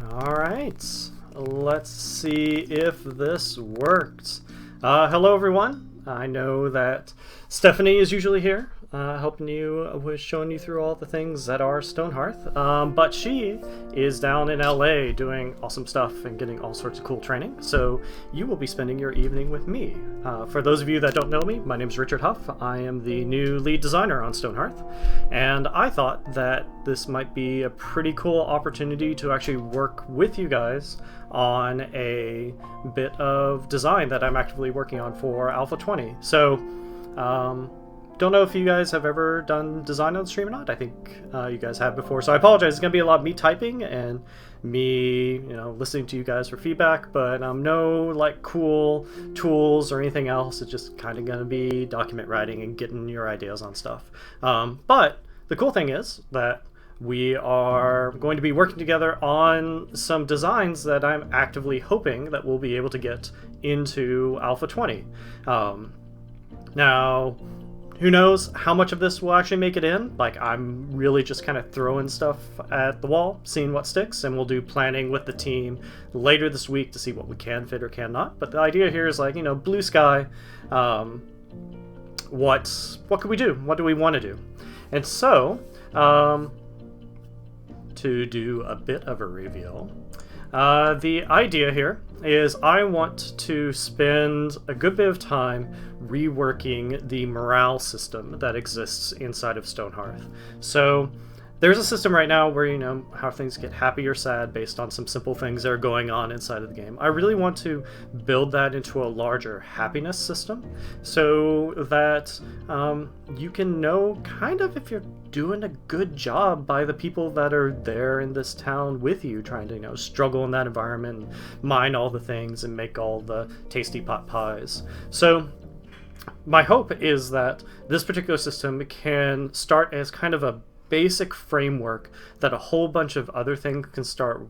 Alright, let's see if this worked. Hello everyone. I know that Stephanie is usually here, helping you with showing you through all the things that are Stonehearth, but she is down in LA doing awesome stuff and getting all sorts of cool training, so you will be spending your evening with me. For those of you that don't know me, my name is Richard Huff. I am the new lead designer on Stonehearth, and I thought that this might be a pretty cool opportunity to actually work with you guys on a bit of design that I'm actively working on for Alpha 20. So, don't know if you guys have ever done design on the stream or not. I think you guys have before, so I apologize. It's going to be a lot of me typing and me, listening to you guys for feedback, but no like cool tools or anything else. It's just kind of going to be document writing and getting your ideas on stuff. But the cool thing is that we are going to be working together on some designs that I'm actively hoping that we'll be able to get into Alpha 20. Now, who knows how much of this will actually make it in? Like, I'm really just kind of throwing stuff at the wall, seeing what sticks, and we'll do planning with the team later this week to see what we can fit or cannot. But the idea here is like, blue sky, what can we do? What do we want to do? And so, to do a bit of a reveal, the idea here is I want to spend a good bit of time reworking the morale system that exists inside of Stonehearth. So there's a system right now where how things get happy or sad based on some simple things that are going on inside of the game. I really want to build that into a larger happiness system so that you can know kind of if you're doing a good job by the people that are there in this town with you, trying to struggle in that environment and mine all the things and make all the tasty pot pies. So my hope is that this particular system can start as kind of a basic framework that a whole bunch of other things can start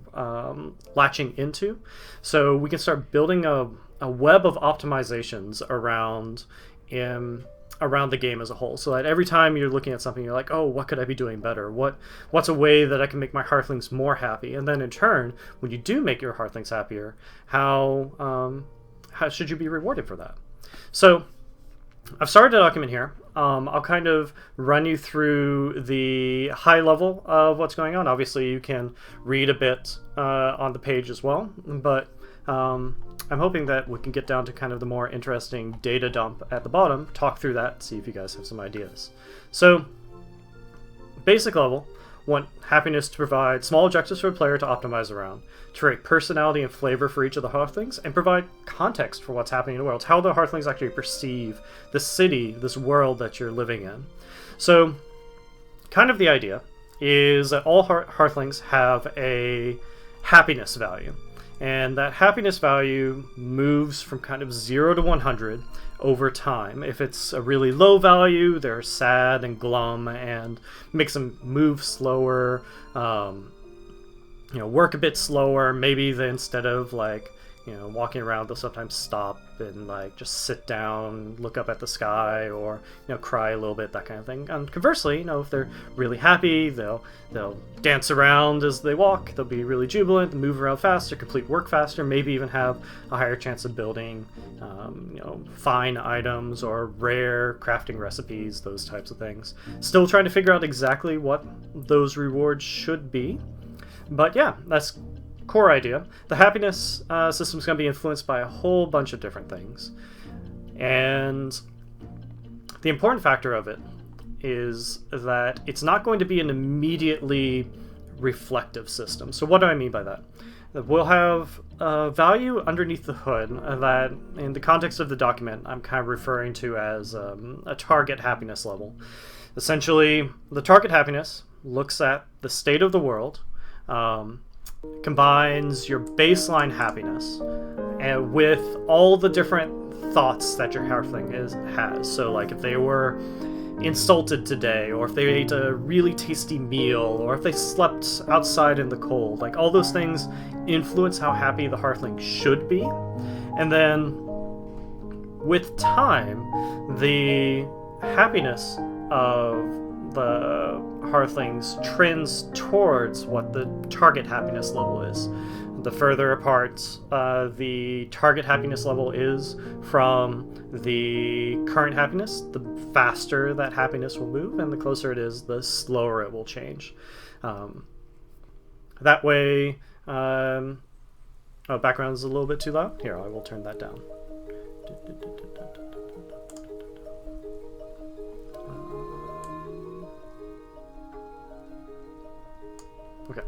latching into. So we can start building a web of optimizations around the game as a whole, so that every time you're looking at something, you're like, oh, what could I be doing better? What's a way that I can make my Hearthlings more happy? And then in turn, when you do make your Hearthlings happier, how should you be rewarded for that? So I've started a document here. I'll kind of run you through the high level of what's going on. Obviously, you can read a bit on the page as well, but I'm hoping that we can get down to kind of the more interesting data dump at the bottom, talk through that, see if you guys have some ideas. So, basic level, want happiness to provide small objectives for the player to optimize around, to create personality and flavor for each of the Hearthlings, and provide context for what's happening in the world, how the Hearthlings actually perceive the city, this world that you're living in. So, kind of the idea is that all Hearthlings have a happiness value. And that happiness value moves from kind of 0 to 100 over time. If it's a really low value, they're sad and glum and makes them move slower, work a bit slower. Maybe they, instead of walking around, they'll sometimes stop and just sit down, look up at the sky, or cry a little bit, that kind of thing. And conversely, if they're really happy, they'll dance around as they walk. They'll be really jubilant, move around faster, complete work faster, maybe even have a higher chance of building fine items or rare crafting recipes, those types of things. Still trying to figure out exactly what those rewards should be, but yeah, that's core idea. The happiness system is going to be influenced by a whole bunch of different things, and the important factor of it is that it's not going to be an immediately reflective system. So what do I mean by that? We'll have a value underneath the hood that, in the context of the document, I'm kind of referring to as a target happiness level. Essentially, the target happiness looks at the state of the world, combines your baseline happiness and with all the different thoughts that your Hearthling has. So if they were insulted today, or if they ate a really tasty meal, or if they slept outside in the cold, all those things influence how happy the Hearthling should be. And then with time, the happiness of the Hearthlings trends towards what the target happiness level is. The further apart the target happiness level is from the current happiness, the faster that happiness will move, and the closer it is, the slower it will change. That way, oh, background's a little bit too loud. Here, I will turn that down. Okay,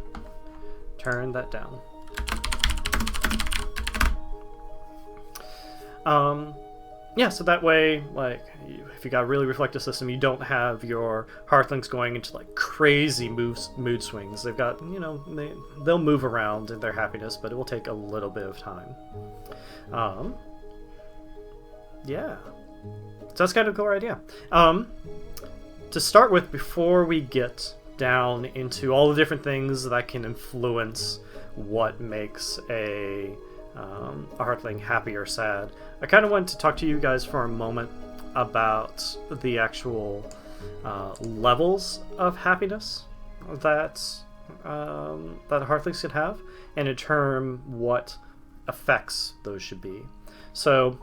turn that down. Yeah, so that way, like, if you got a really reflective system, you don't have your Hearthlings going into like crazy mood swings. They've got, you know, they'll move around in their happiness, but it will take a little bit of time. Yeah, so that's kind of a cool idea. To start with, before we get down into all the different things that can influence what makes a Hearthling happy or sad, I kind of wanted to talk to you guys for a moment about the actual levels of happiness that Hearthlings can have, and in turn what effects those should be. So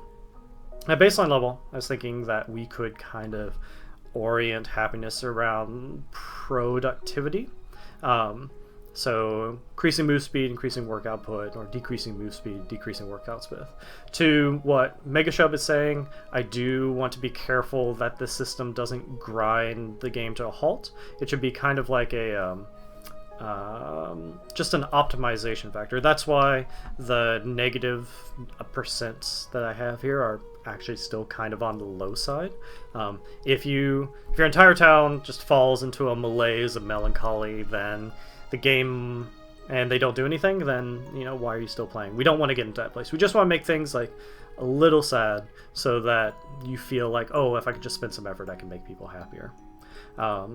at baseline level, I was thinking that we could kind of orient happiness around productivity. So increasing move speed, increasing work output, or decreasing move speed, decreasing work output. To what Megashub is saying, I do want to be careful that this system doesn't grind the game to a halt. It should be kind of like a just an optimization factor. That's why the negative percents that I have here are actually still kind of on the low side. If your entire town just falls into a malaise of melancholy, then the game, and they don't do anything, then, you know, why are you still playing? We don't want to get into that place. We just want to make things like a little sad so that you feel like, oh, if I could just spend some effort, I can make people happier. A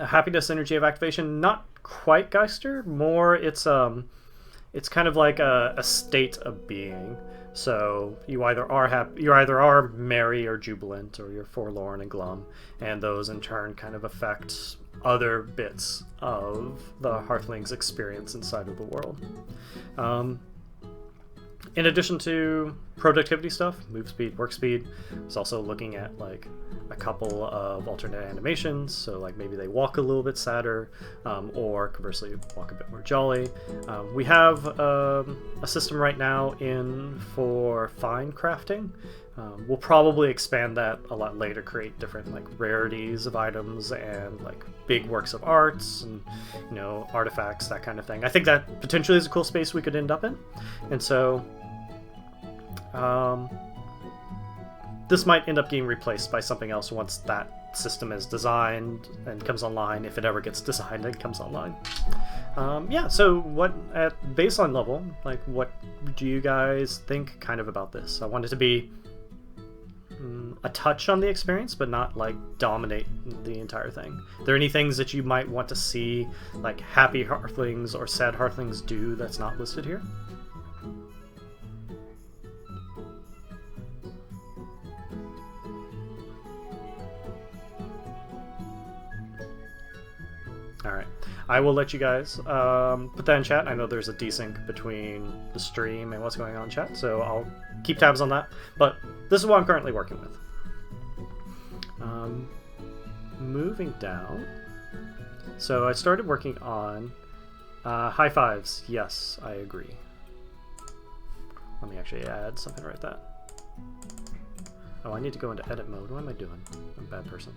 happiness energy of activation, not quite Geister, more it's kind of like a state of being. So you either are happy, you either are merry or jubilant, or you're forlorn and glum, and those in turn kind of affect other bits of the Hearthling's experience inside of the world. In addition to productivity stuff, move speed, work speed, it's also looking at like a couple of alternate animations. So like maybe they walk a little bit sadder, or conversely walk a bit more jolly. We have a system right now in for fine crafting. We'll probably expand that a lot later, create different like rarities of items and like big works of arts and, you know, artifacts, that kind of thing. I think that potentially is a cool space we could end up in. And so this might end up getting replaced by something else once that system is designed and comes online, if it ever gets designed and comes online. Yeah, so what at baseline level, like what do you guys think kind of about this? I want it to be a touch on the experience, but not like dominate the entire thing. Are there any things that you might want to see like happy Hearthlings or sad Hearthlings do that's not listed here? Alright, I will let you guys put that in chat. I know there's a desync between the stream and what's going on in chat, so I'll keep tabs on that. But this is what I'm currently working with. Moving down. So I started working on high fives. Yes, I agree. Let me actually add something right there. Oh, I need to go into edit mode. What am I doing? I'm a bad person.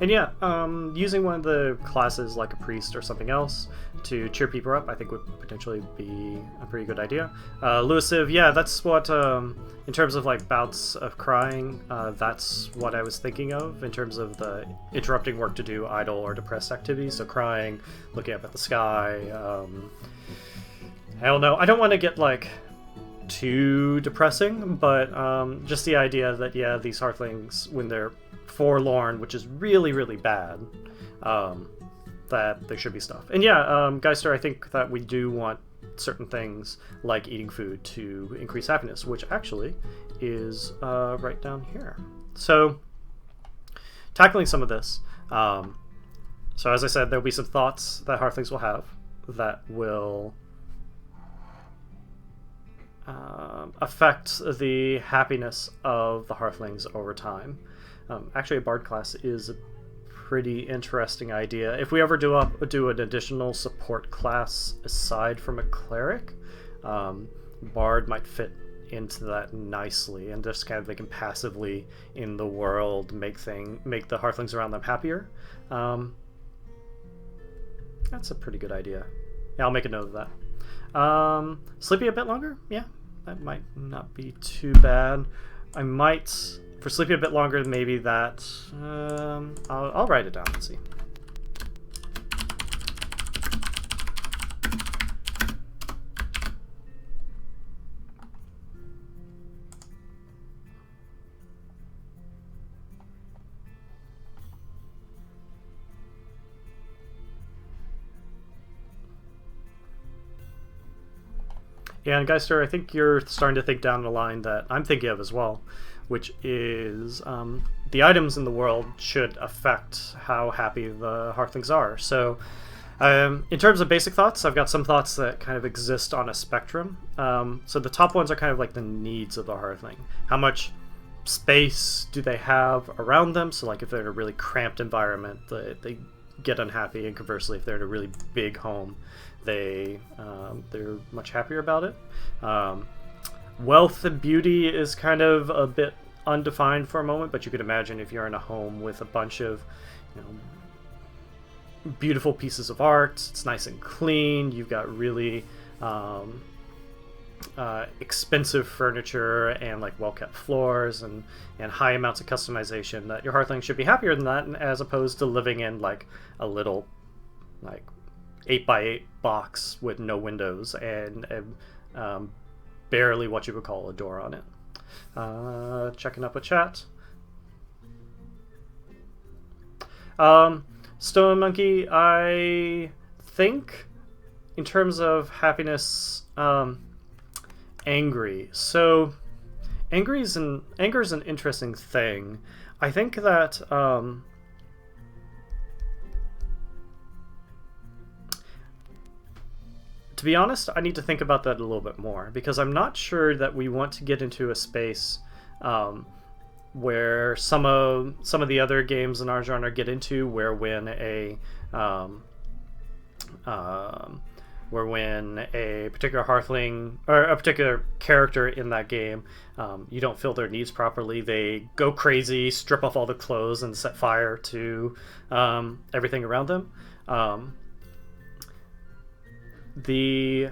And yeah, using one of the classes like a priest or something else to cheer people up, I think would potentially be a pretty good idea. Luciv, yeah, that's what, in terms of like bouts of crying, that's what I was thinking of in terms of the interrupting work to do idle or depressed activities. So crying, looking up at the sky, Hell no. I don't want to get, like, too depressing, but just the idea that, yeah, these Hearthlings, when they're forlorn, which is really, really bad, that there should be stuff. And yeah, Geister, I think that we do want certain things like eating food to increase happiness, which actually is right down here. So, tackling some of this. So as I said, there'll be some thoughts that Hearthlings will have that will affect the happiness of the Hearthlings over time. Actually, a Bard class is a pretty interesting idea. If we ever do an additional support class aside from a cleric, Bard might fit into that nicely, and just kind of they can passively in the world make the Hearthlings around them happier. That's a pretty good idea. Yeah, I'll make a note of that. Sleepy a bit longer? Yeah, that might not be too bad. I might, for sleepy a bit longer, maybe that, I'll write it down and see. Yeah, and Geister, I think you're starting to think down the line that I'm thinking of as well, which is the items in the world should affect how happy the Hearthlings are. So, in terms of basic thoughts, I've got some thoughts that kind of exist on a spectrum. So the top ones are kind of like the needs of the Hearthling. How much space do they have around them? So like if they're in a really cramped environment, they get unhappy, and conversely, if they're in a really big home, they're much happier about it. Wealth and beauty is kind of a bit undefined for a moment, but you could imagine if you're in a home with a bunch of, beautiful pieces of art, it's nice and clean, you've got really expensive furniture and like well-kept floors and high amounts of customization, that your Hearthling should be happier than that, as opposed to living in like a little like 8x8 box with no windows and barely what you would call a door on it. Checking up with chat. Stone Monkey, I think in terms of happiness, angry. So anger is an interesting thing. I think that to be honest, I need to think about that a little bit more, because I'm not sure that we want to get into a space where some of the other games in our genre get into, where when a particular Hearthling or a particular character in that game, you don't fill their needs properly, they go crazy, strip off all the clothes, and set fire to everything around them. The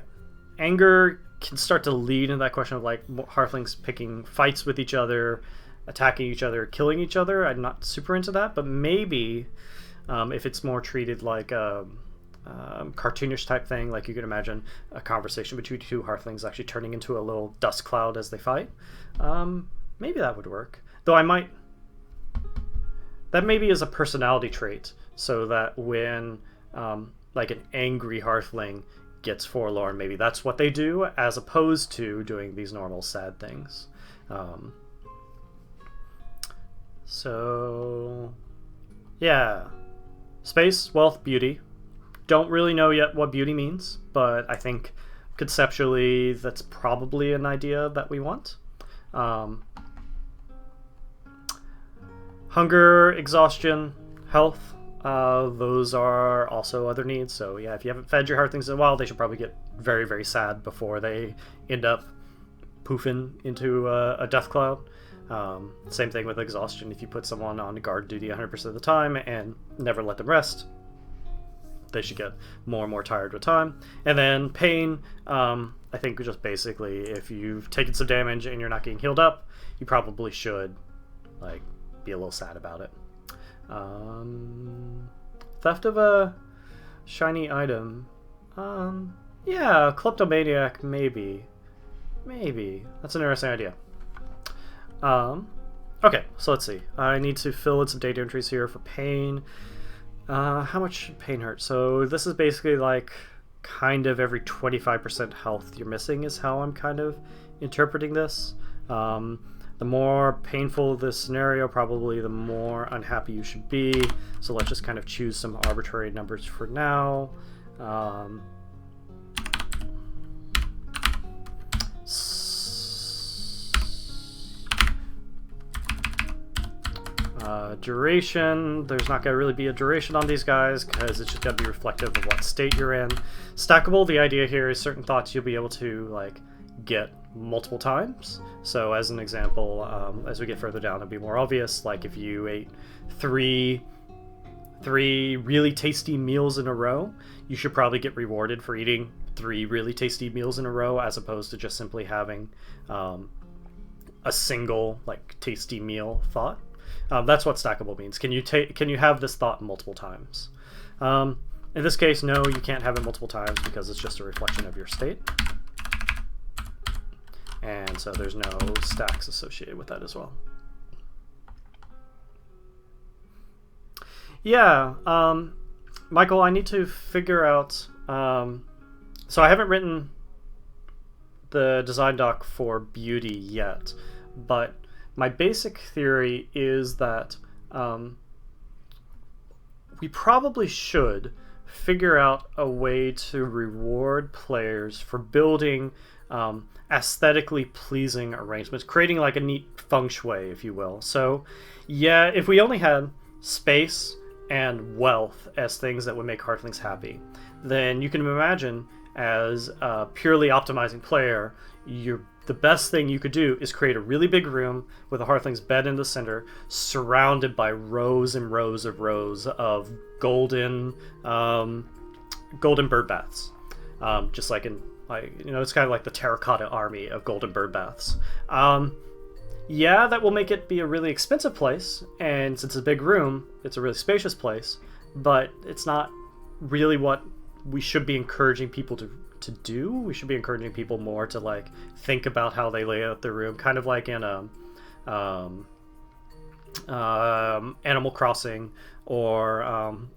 anger can start to lead in that question of like Hearthlings picking fights with each other, attacking each other, killing each other. I'm not super into that, but maybe if it's more treated like a cartoonish type thing, like you can imagine a conversation between two Hearthlings actually turning into a little dust cloud as they fight, maybe that would work. Though that maybe is a personality trait, so that when like an angry Hearthling gets forlorn, maybe that's what they do, as opposed to doing these normal sad things. So yeah, space, wealth, beauty. Don't really know yet what beauty means, but I think conceptually that's probably an idea that we want. Hunger, exhaustion, health, those are also other needs. So yeah, if you haven't fed your Hearthlings in a while, they should probably get very, very sad before they end up poofing into a death cloud. Same thing with exhaustion. If you put someone on guard duty 100% of the time and never let them rest, they should get more and more tired with time. And then pain, I think just basically if you've taken some damage and you're not getting healed up, you probably should like be a little sad about it. Theft of a shiny item. Yeah, kleptomaniac, maybe. Maybe. That's an interesting idea. Okay, so let's see. I need to fill in some data entries here for pain. How much should pain hurt? So this is basically like kind of every 25% health you're missing is how I'm kind of interpreting this. The more painful this scenario, probably the more unhappy you should be. So let's just kind of choose some arbitrary numbers for now. Duration, there's not going to really be a duration on these guys because it's just going to be reflective of what state you're in. Stackable, the idea here is certain thoughts you'll be able to like get multiple times. So as an example, as we get further down, it'll be more obvious. Like if you ate three really tasty meals in a row, you should probably get rewarded for eating 3 really tasty meals in a row, as opposed to just simply having a single like tasty meal thought. That's what stackable means. Can you have this thought multiple times? In this case, no, you can't have it multiple times because it's just a reflection of your state. And so there's no stacks associated with that as well. Yeah, Michael, I need to figure out... so I haven't written the design doc for beauty yet, but my basic theory is that we probably should figure out a way to reward players for building aesthetically pleasing arrangements, creating like a neat feng shui, if you will. So yeah, if we only had space and wealth as things that would make Hearthlings happy, then you can imagine as a purely optimizing player, the best thing you could do is create a really big room with a Hearthling's bed in the center, surrounded by rows and rows of golden bird baths, just like in it's kind of like the terracotta army of golden bird baths. Yeah, that will make it be a really expensive place, and since it's a big room, it's a really spacious place, but it's not really what we should be encouraging people to do. We should be encouraging people more to like think about how they lay out their room, kind of like in Animal Crossing or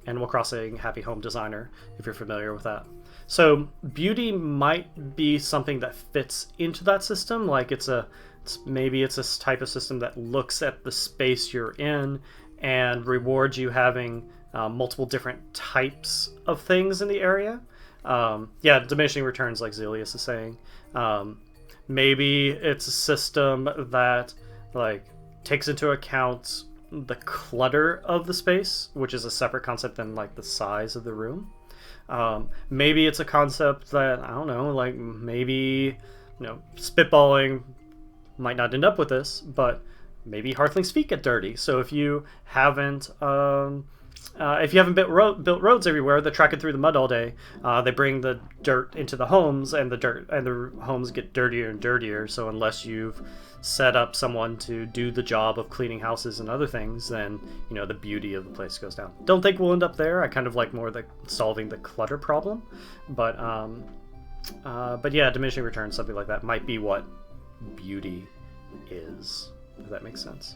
Animal Crossing Happy Home Designer, if you're familiar with that. So beauty might be something that fits into that system, like maybe it's a type of system that looks at the space you're in and rewards you having multiple different types of things in the area. Yeah, diminishing returns, like Zelius is saying. Maybe it's a system that like takes into account the clutter of the space, which is a separate concept than like the size of the room. Maybe it's a concept that, I don't know, like maybe, spitballing, might not end up with this, but maybe Hearthling's feet get dirty. So if you haven't built roads everywhere, they're tracking through the mud all day. They bring the dirt into the homes, and the homes get dirtier and dirtier. So unless you've set up someone to do the job of cleaning houses and other things, then the beauty of the place goes down. Don't think we'll end up there. I kind of like more solving the clutter problem, but yeah, diminishing returns, something like that, might be what beauty is. If that makes sense.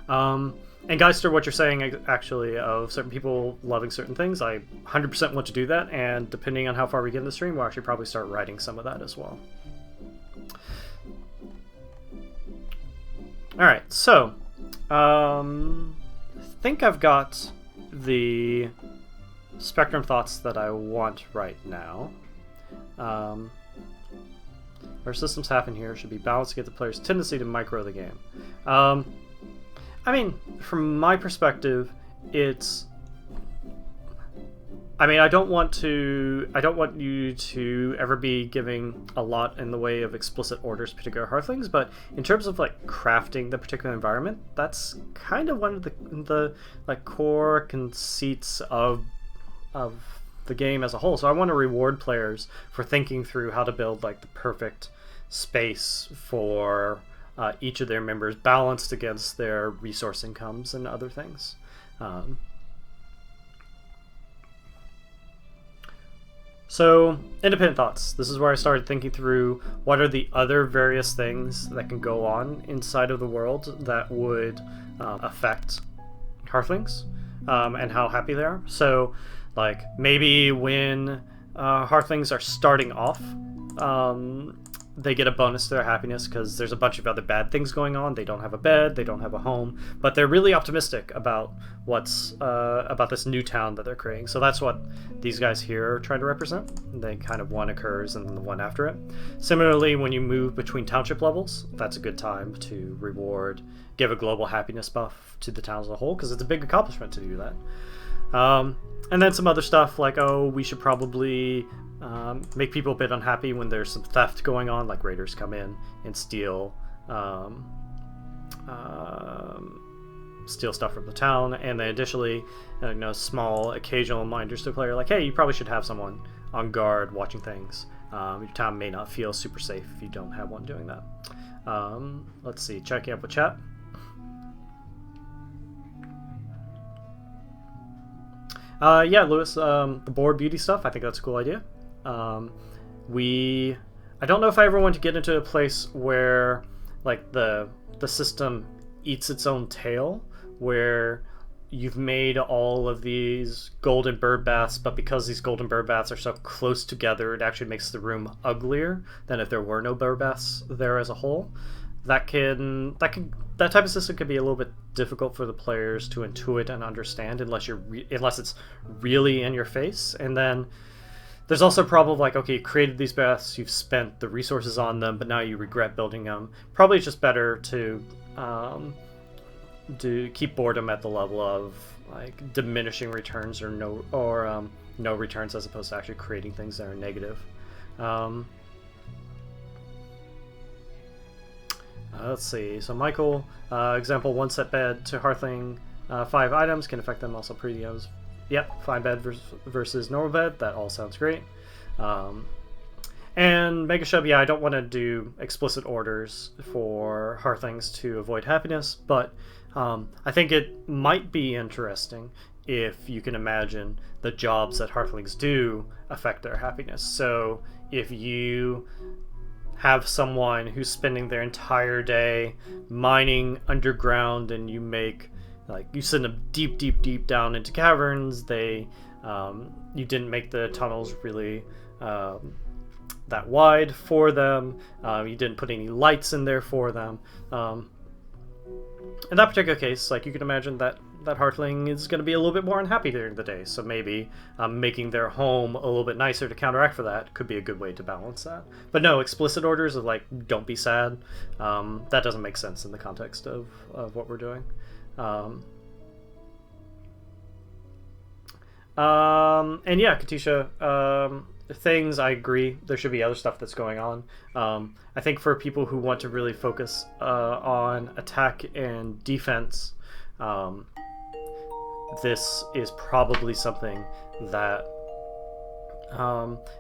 And Geister, what you're saying actually of certain people loving certain things, I 100% want to do that, and depending on how far we get in the stream, we'll actually probably start writing some of that as well. Alright, so I think I've got the spectrum thoughts that I want right now. Our systems happen here should be balanced to get the player's tendency to micro the game. I mean, from my perspective, I don't want you to ever be giving a lot in the way of explicit orders to particular Hearthlings, but in terms of like crafting the particular environment, that's kind of one of the like core conceits of the game as a whole. So I want to reward players for thinking through how to build like the perfect space for each of their members, balanced against their resource incomes and other things. So, independent thoughts. This is where I started thinking through what are the other various things that can go on inside of the world that would affect Hearthlings and how happy they are. So, like, maybe when Hearthlings are starting off, they get a bonus to their happiness because there's a bunch of other bad things going on. They don't have a bed, they don't have a home, but they're really optimistic about what's about this new town that they're creating. So that's what these guys here are trying to represent. They kind of one occurs and then the one after it. Similarly, when you move between township levels, that's a good time to reward, give a global happiness buff to the town as a whole because it's a big accomplishment to do that. And then some other stuff like, oh, we should probably make people a bit unhappy when there's some theft going on, like raiders come in and steal stuff from the town, and then additionally, small occasional reminders to the player, like, hey, you probably should have someone on guard watching things. Your town may not feel super safe if you don't have one doing that. Let's see, checking up with chat. Yeah, Lewis, the board beauty stuff, I think that's a cool idea. I don't know if I ever want to get into a place where like the system eats its own tail, where you've made all of these golden bird baths, but because these golden bird baths are so close together, it actually makes the room uglier than if there were no bird baths there as a whole. That type of system can be a little bit difficult for the players to intuit and understand unless it's really in your face. And then there's also a problem of like, okay, you created these baths, you've spent the resources on them, but now you regret building them. Probably it's just better to keep boredom at the level of like diminishing returns or no returns, as opposed to actually creating things that are negative. Let's see. So Michael, example, one set bed to Hearthling, 5 items can affect them. Also premiums. Yep, fine bed versus normal bed. That all sounds great. And Mega Shub, yeah, I don't want to do explicit orders for Hearthlings to avoid happiness, but I think it might be interesting if you can imagine the jobs that Hearthlings do affect their happiness. So if you have someone who's spending their entire day mining underground and you send them deep down into caverns, you didn't make the tunnels really that wide for them, you didn't put any lights in there for them. In that particular case, like, you can imagine that Hearthling is going to be a little bit more unhappy during the day, so maybe making their home a little bit nicer to counteract for that could be a good way to balance that. But no, explicit orders of like, don't be sad, that doesn't make sense in the context of what we're doing. And yeah, Katisha, things, I agree, there should be other stuff that's going on. I think for people who want to really focus on attack and defense, this is probably something that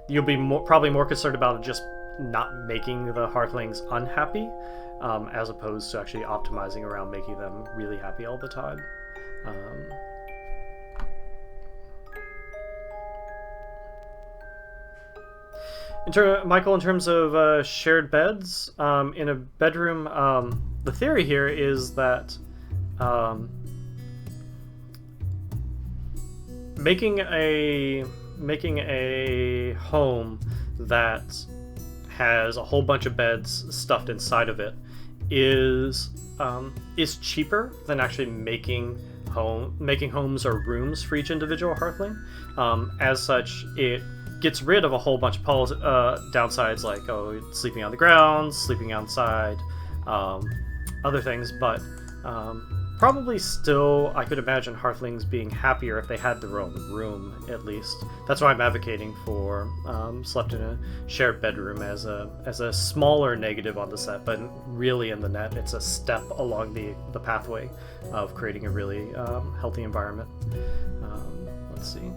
you'll be probably more concerned about just not making the Hearthlings unhappy, as opposed to actually optimizing around making them really happy all the time. Michael, in terms of shared beds in a bedroom, the theory here is that making a home that has a whole bunch of beds stuffed inside of it is cheaper than actually making homes or rooms for each individual Hearthling. As such, it gets rid of a whole bunch of downsides, like sleeping on the ground, sleeping outside, other things, but probably still I could imagine Hearthlings being happier if they had their own room, at least. That's why I'm advocating for slept in a shared bedroom as a smaller negative on the set, but really in the net it's a step along the pathway of creating a really healthy environment. Let's see.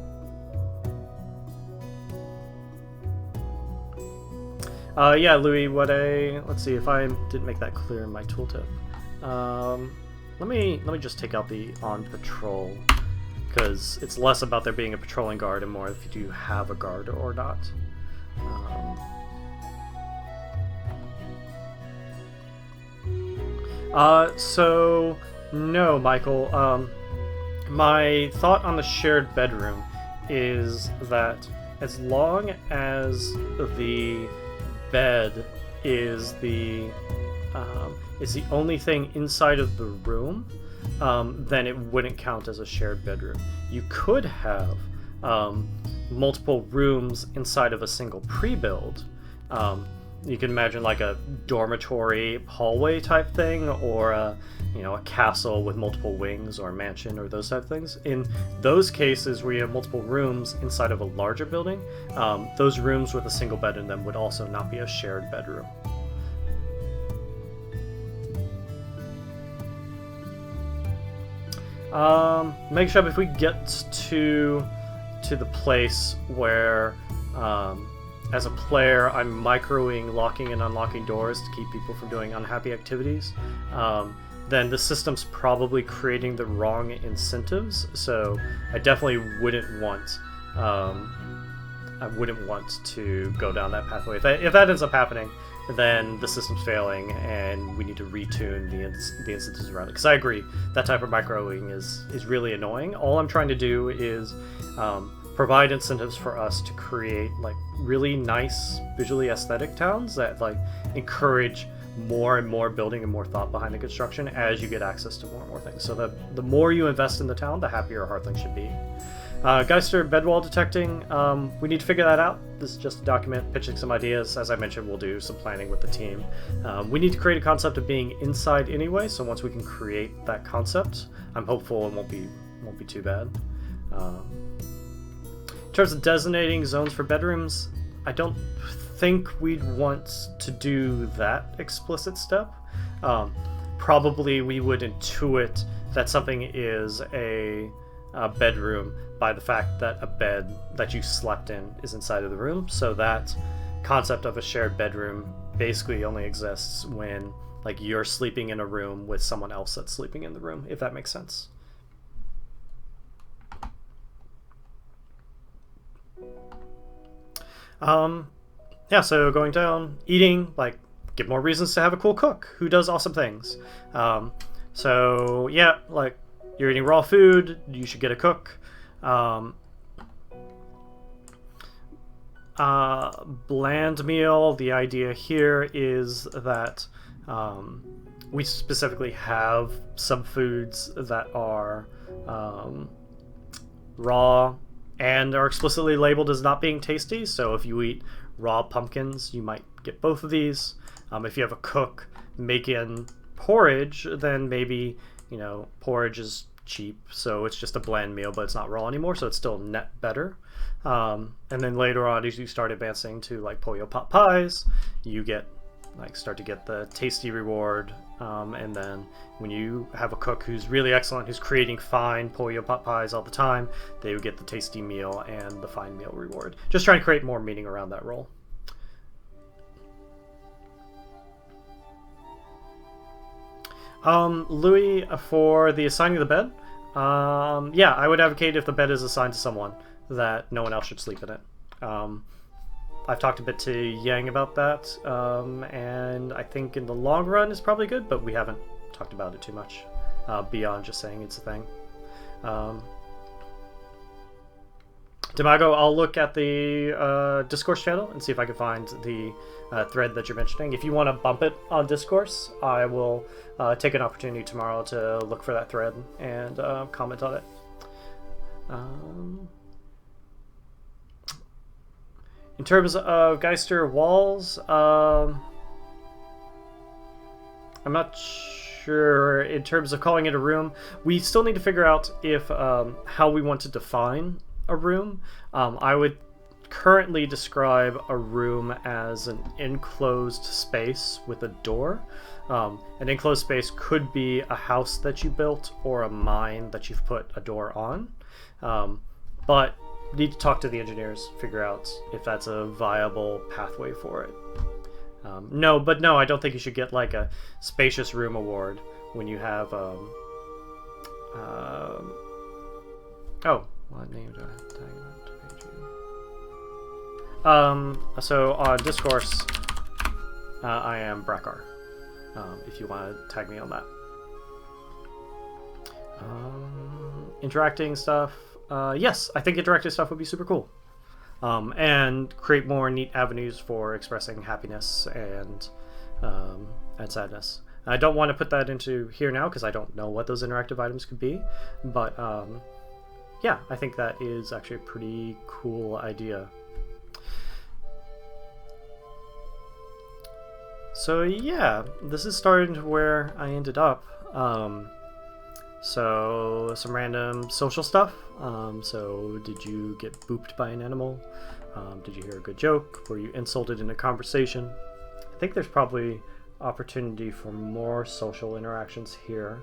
Yeah, Louis, let's see if I didn't make that clear in my tooltip. Let me just take out the on patrol, because it's less about there being a patrolling guard and more if you do have a guard or not. So no, Michael. My thought on the shared bedroom is that as long as the bed is the only thing inside of the room, then it wouldn't count as a shared bedroom. You could have multiple rooms inside of a single pre-build. You can imagine like a dormitory hallway type thing, or a castle with multiple wings, or a mansion, or those type of things. In those cases where you have multiple rooms inside of a larger building, those rooms with a single bed in them would also not be a shared bedroom. Megashab, if we get to the place where as a player, I'm microing locking and unlocking doors to keep people from doing unhappy activities, then the system's probably creating the wrong incentives. So I definitely wouldn't want to go down that pathway. If that ends up happening, then the system's failing, and we need to retune the incentives around it. Because I agree, that type of microing is really annoying. All I'm trying to do is provide incentives for us to create like really nice, visually aesthetic towns that like encourage more and more building and more thought behind the construction as you get access to more and more things. So the more you invest in the town, the happier a Hearthling should be. Geister bedwall detecting, we need to figure that out. This is just a document pitching some ideas. As I mentioned, we'll do some planning with the team. We need to create a concept of being inside anyway, so once we can create that concept, I'm hopeful it won't be too bad. In terms of designating zones for bedrooms, I don't think we'd want to do that explicit step. Probably we would intuit that something is a bedroom by the fact that a bed that you slept in is inside of the room. So that concept of a shared bedroom basically only exists when like you're sleeping in a room with someone else that's sleeping in the room, if that makes sense. Yeah, so going down, eating, like, get more reasons to have a cool cook who does awesome things. So, yeah, like, you're eating raw food, you should get a cook. Bland meal, the idea here is that we specifically have some foods that are raw and are explicitly labeled as not being tasty. So if you eat raw pumpkins, you might get both of these. If you have a cook making porridge, then maybe, porridge is cheap, so it's just a bland meal, but it's not raw anymore, so it's still net better. And then later on, as you start advancing to like pollo pot pies, you start to get the tasty reward. And then when you have a cook who's really excellent, who's creating fine pollo pot pies all the time, they would get the tasty meal and the fine meal reward. Just trying to create more meaning around that role. Louis, for the assigning the bed, yeah, I would advocate if the bed is assigned to someone that no one else should sleep in it. I've talked a bit to Yang about that, and I think in the long run it's probably good, but we haven't talked about it too much, beyond just saying it's a thing. Demago, I'll look at the Discourse channel and see if I can find the thread that you're mentioning. If you want to bump it on Discourse, I will take an opportunity tomorrow to look for that thread and comment on it. In terms of Geister walls, I'm not sure. In terms of calling it a room, we still need to figure out if how we want to define a room. I would currently describe a room as an enclosed space with a door. An enclosed space could be a house that you built or a mine that you've put a door on. But need to talk to the engineers, figure out if that's a viable pathway for it. No, I don't think you should get like a spacious room award when you have Oh, what name do I have to tag you? So on Discourse, I am Brakar. If you want to tag me on that. Interacting stuff. Yes, I think interactive stuff would be super cool. And create more neat avenues for expressing happiness and sadness. I don't want to put that into here now because I don't know what those interactive items could be, but yeah, I think that is actually a pretty cool idea. So yeah, this is starting to where I ended up. So some random social stuff. So did you get booped by an animal? Did you hear a good joke? Were you insulted in a conversation? I think there's probably opportunity for more social interactions here.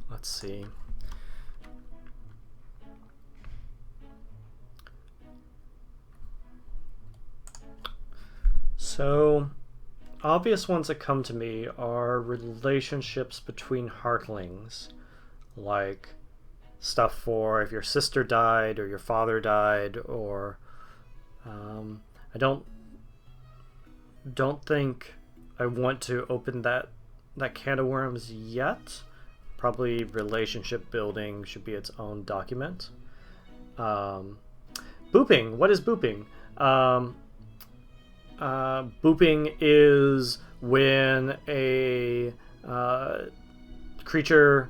Let's see. So, obvious ones that come to me are relationships between Hearthlings, like stuff for if your sister died or your father died, or I don't think I want to open that can of worms yet. Probably relationship building should be its own document. Booping. What is booping? Booping is when a creature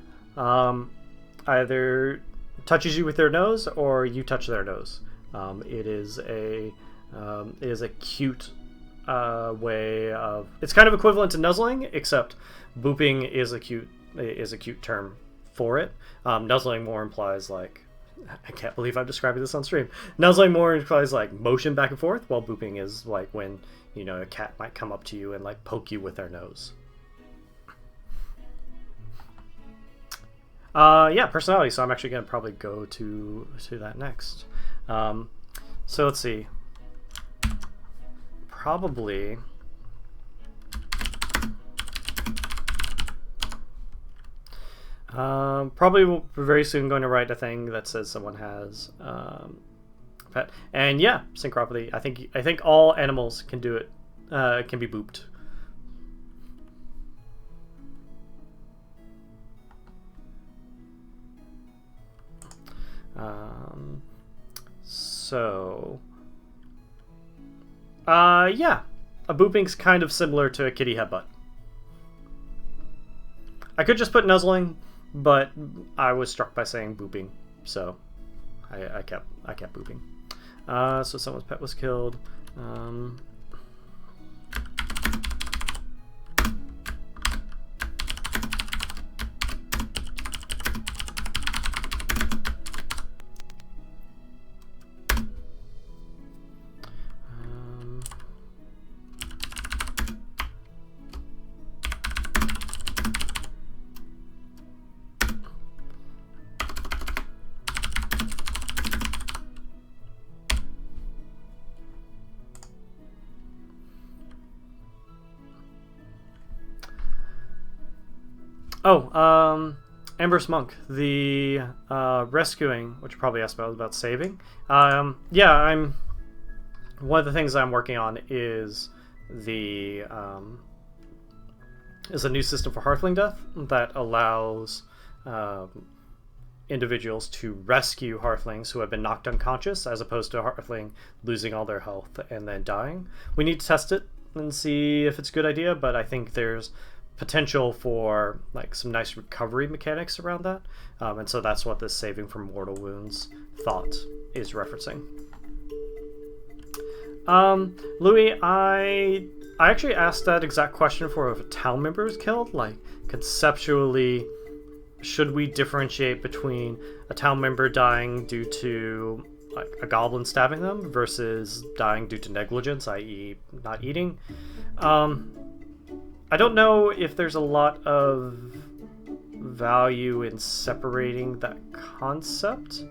either touches you with their nose or you touch their nose. It is a cute way of. It's kind of equivalent to nuzzling, except booping is a cute term for it. Nuzzling more implies like, I can't believe I'm describing this on stream. Nuzzling more implies like motion back and forth, while booping is like when, you know, a cat might come up to you and like poke you with their nose. Yeah, personality. So I'm actually gonna probably go to that next. So let's see. Probably. Probably very soon going to write a thing that says someone has pet. And yeah, synchropathy. I think all animals can do it. Can be booped. So yeah, a booping's kind of similar to a kitty headbutt. I could just put nuzzling, but I was struck by saying booping, so I kept booping. So someone's pet was killed. Amber's Monk, the rescuing, which you probably asked about saving. Yeah, one of the things I'm working on is a new system for Hearthling death that allows individuals to rescue Hearthlings who have been knocked unconscious, as opposed to a Hearthling losing all their health and then dying. We need to test it and see if it's a good idea, but I think there's potential for like some nice recovery mechanics around that, and so that's what this saving from mortal wounds thought is referencing. Louis, I actually asked that exact question for if a town member is killed. Like, conceptually, should we differentiate between a town member dying due to like a goblin stabbing them versus dying due to negligence, i.e. not eating? I don't know if there's a lot of value in separating that concept.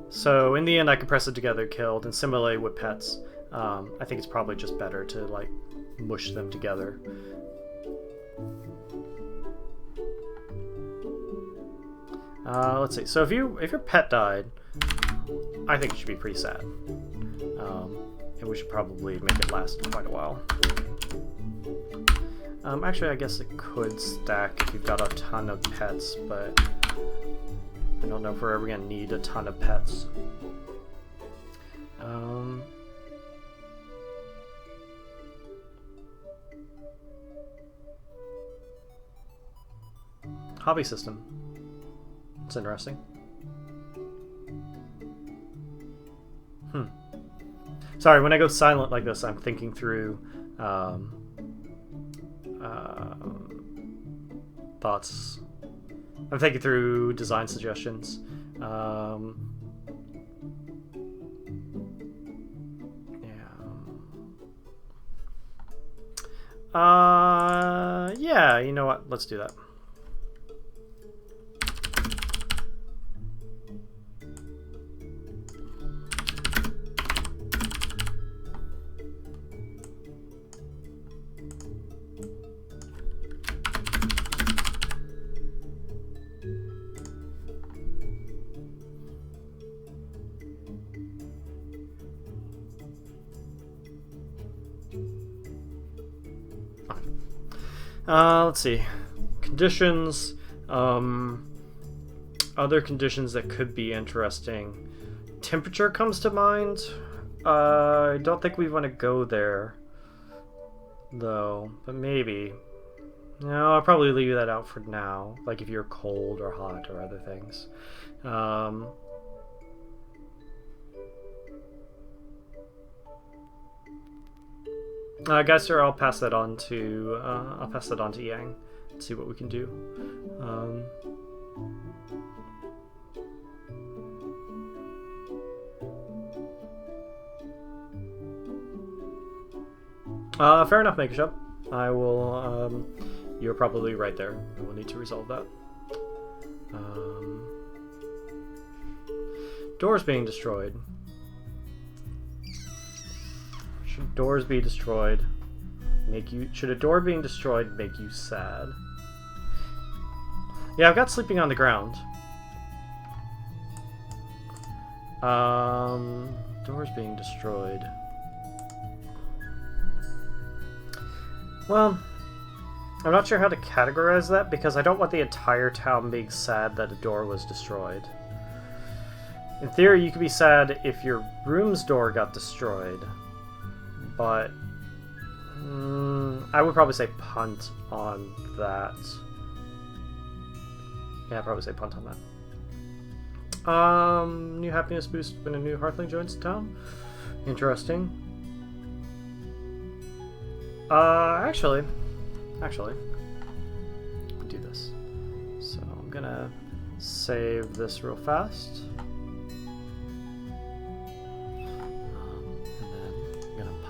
So in the end, I compress it together, killed, and similarly with pets. I think it's probably just better to like mush them together. Let's see. So if your pet died, I think it should be pretty sad. And we should probably make it last quite a while. Actually, I guess it could stack if you've got a ton of pets, but I don't know if we're ever going to need a ton of pets. Hobby system. It's interesting. Sorry, when I go silent like this, I'm thinking through thoughts. I'm thinking through design suggestions. Yeah, you know what? Let's do that. Let's see. Conditions. Other conditions that could be interesting. Temperature comes to mind. I don't think we want to go there, though. But maybe. No, I'll probably leave that out for now. Like if you're cold or hot or other things. Guys, sir, I'll pass that on to Yang and see what we can do. Fair enough, Make a Shop. I will. You're probably right there. We'll need to resolve that. Doors being destroyed. Should doors be destroyed make you... Should a door being destroyed make you sad? Yeah, I've got sleeping on the ground. Doors being destroyed. Well, I'm not sure how to categorize that because I don't want the entire town being sad that a door was destroyed. In theory, you could be sad if your room's door got destroyed. But I would probably say punt on that. Yeah, I'd probably say punt on that. New happiness boost when a new Hearthling joins the town. Interesting. Actually, we'll do this. So I'm gonna save this real fast.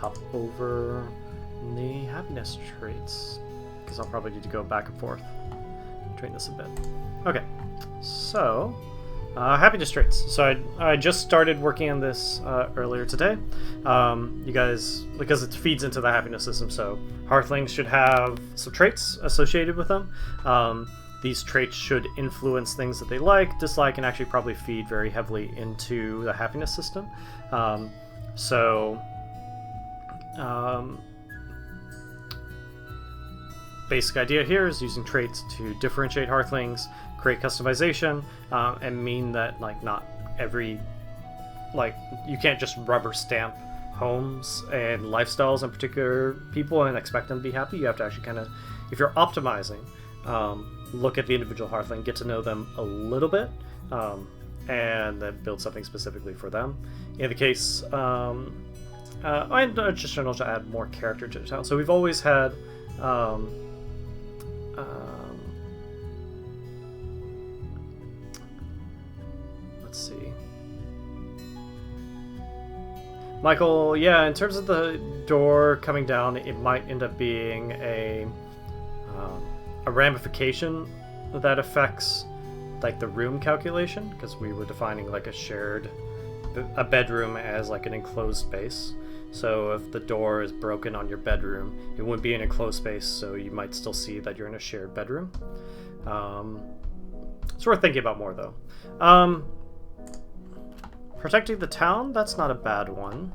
Pop over the happiness traits because I'll probably need to go back and forth, train this a bit. Okay, so happiness traits. So I just started working on this earlier today. You guys, because it feeds into the happiness system, so Hearthlings should have some traits associated with them. These traits should influence things that they like, dislike, and actually probably feed very heavily into the happiness system. Basic idea here is using traits to differentiate Hearthlings, create customization, and mean that not every you can't just rubber stamp homes and lifestyles on particular people and expect them to be happy. You have to actually kind of, if you're optimizing, look at the individual Hearthling, get to know them a little bit, and then build something specifically for them. In the case, and just to add more character to the town. So we've always had let's see. Michael, yeah, in terms of the door coming down, it might end up being a a ramification that affects like the room calculation, because we were defining like a bedroom as like an enclosed space. So if the door is broken on your bedroom, it wouldn't be an enclosed space, so you might still see that you're in a shared bedroom. It's worth thinking about more though. Protecting the town, that's not a bad one.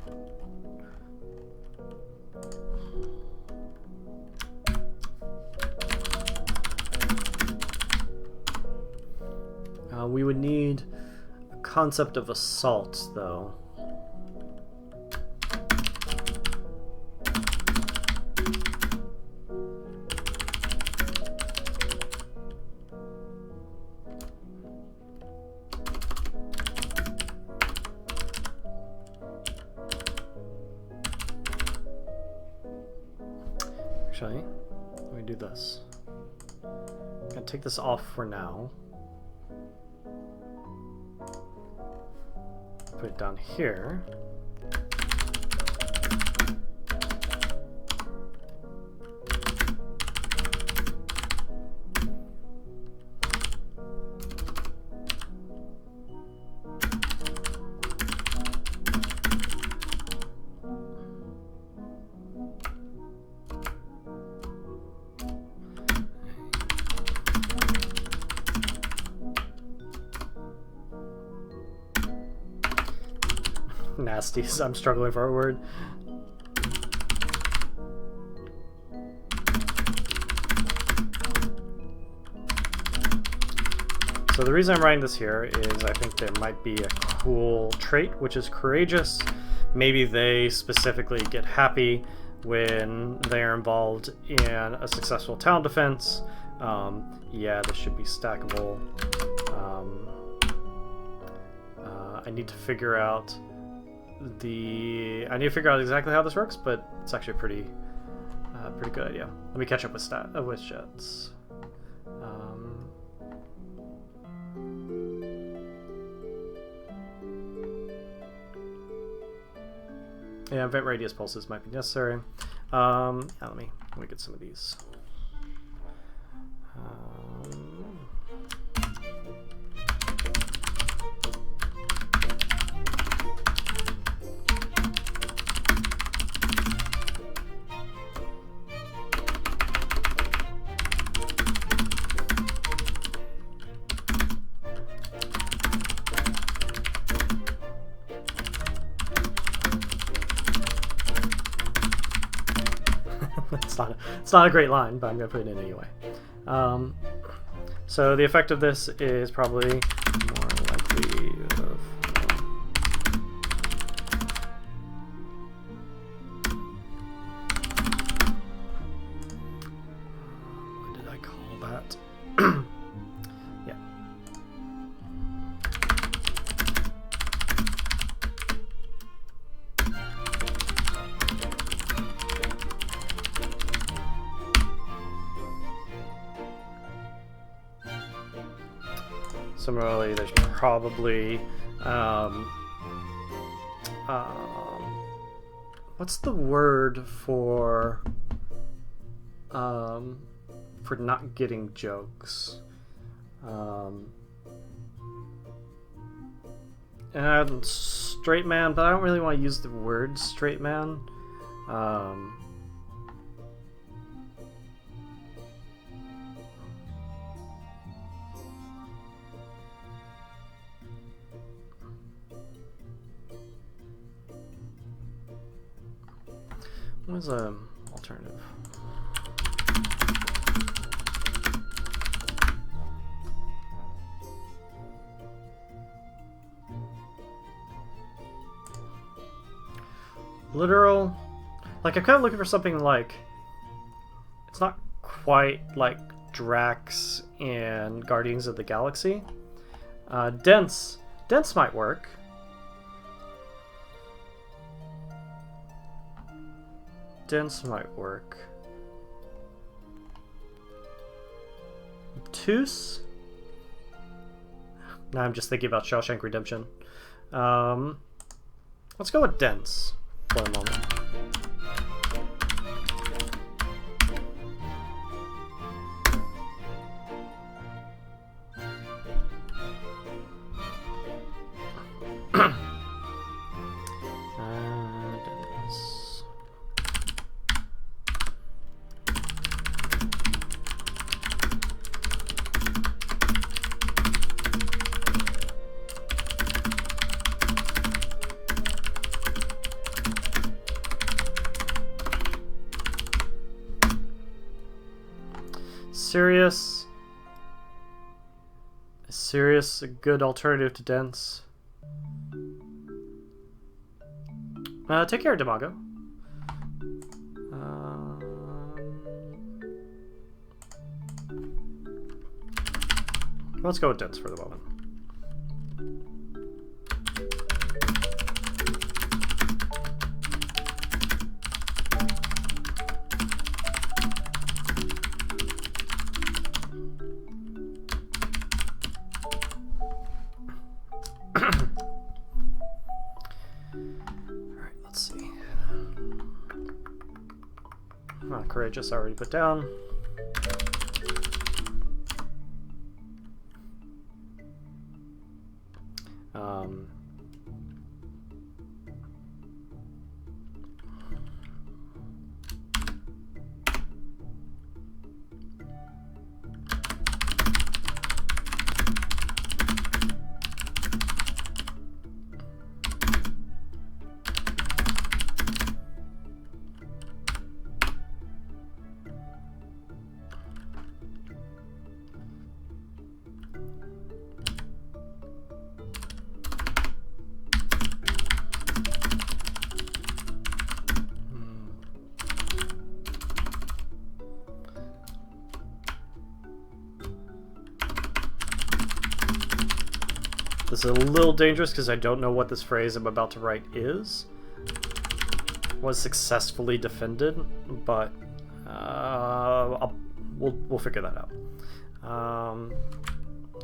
We would need a concept of assault, though. Actually, let me do this. I'm gonna take this off for now. Put it down here. Nasties. I'm struggling for a word. So the reason I'm writing this here is I think there might be a cool trait, which is courageous. Maybe they specifically get happy when they're involved in a successful town defense. Yeah, this should be stackable. I need to figure out exactly how this works, but it's actually a pretty good idea. Let me catch up with jets. Yeah, event radius pulses might be necessary. Yeah, let me get some of these. It's not a great line, but I'm going to put it in anyway. So the effect of this is probably more likely of... what did I call that? Yeah. Similarly, there's probably what's the word for not getting jokes? And straight man, but I don't really want to use the word straight man. What's an alternative? Literal? Like, I'm kind of looking for something like... It's not quite like Drax and Guardians of the Galaxy. Dense. Dense might work. Dense might work. Obtuse? Now I'm just thinking about Shawshank Redemption. Let's go with dense for a moment. Serious? Is serious a good alternative to dense? Take care, Demago. Let's go with dense for the moment. Alright, let's see. Courageous already put down. This is a little dangerous because I don't know what this phrase I'm about to write is. Was successfully defended, but we'll figure that out.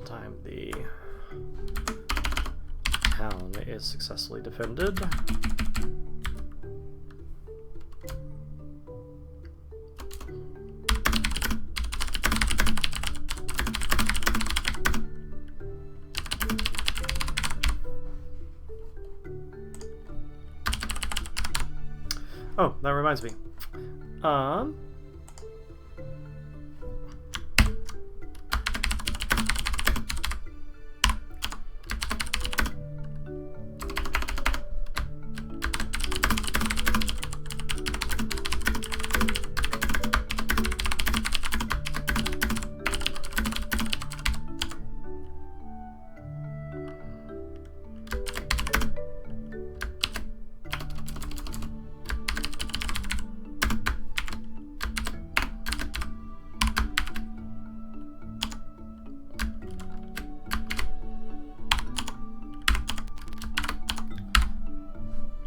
Time the town is successfully defended. Oh, that reminds me.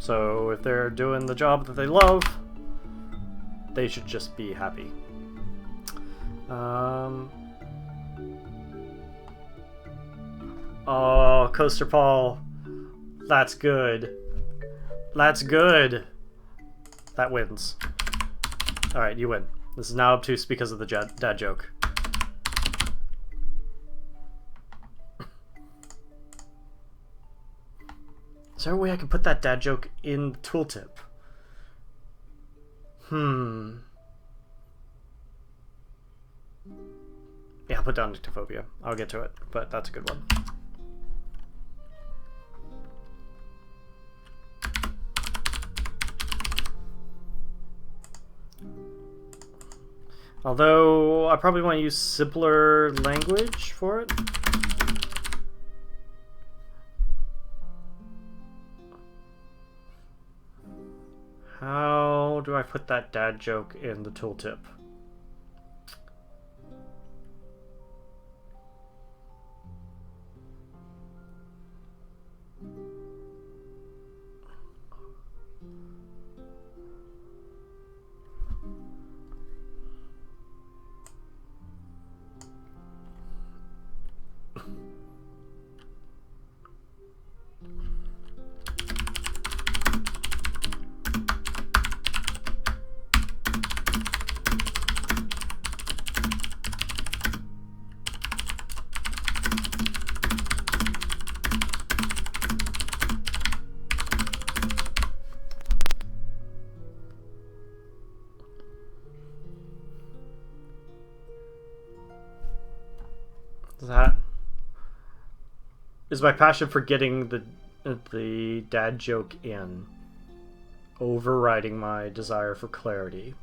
So if they're doing the job that they love, they should just be happy. Oh, Coaster Paul. That's good. That's good. That wins. Alright, you win. This is now obtuse because of the dad joke. Is there a way I can put that dad joke in the tooltip? Yeah, I'll put down Nyctophobia. I'll get to it, but that's a good one. Although, I probably want to use simpler language for it. How do I put that dad joke in the tooltip? That is my passion for getting the dad joke in, overriding my desire for clarity.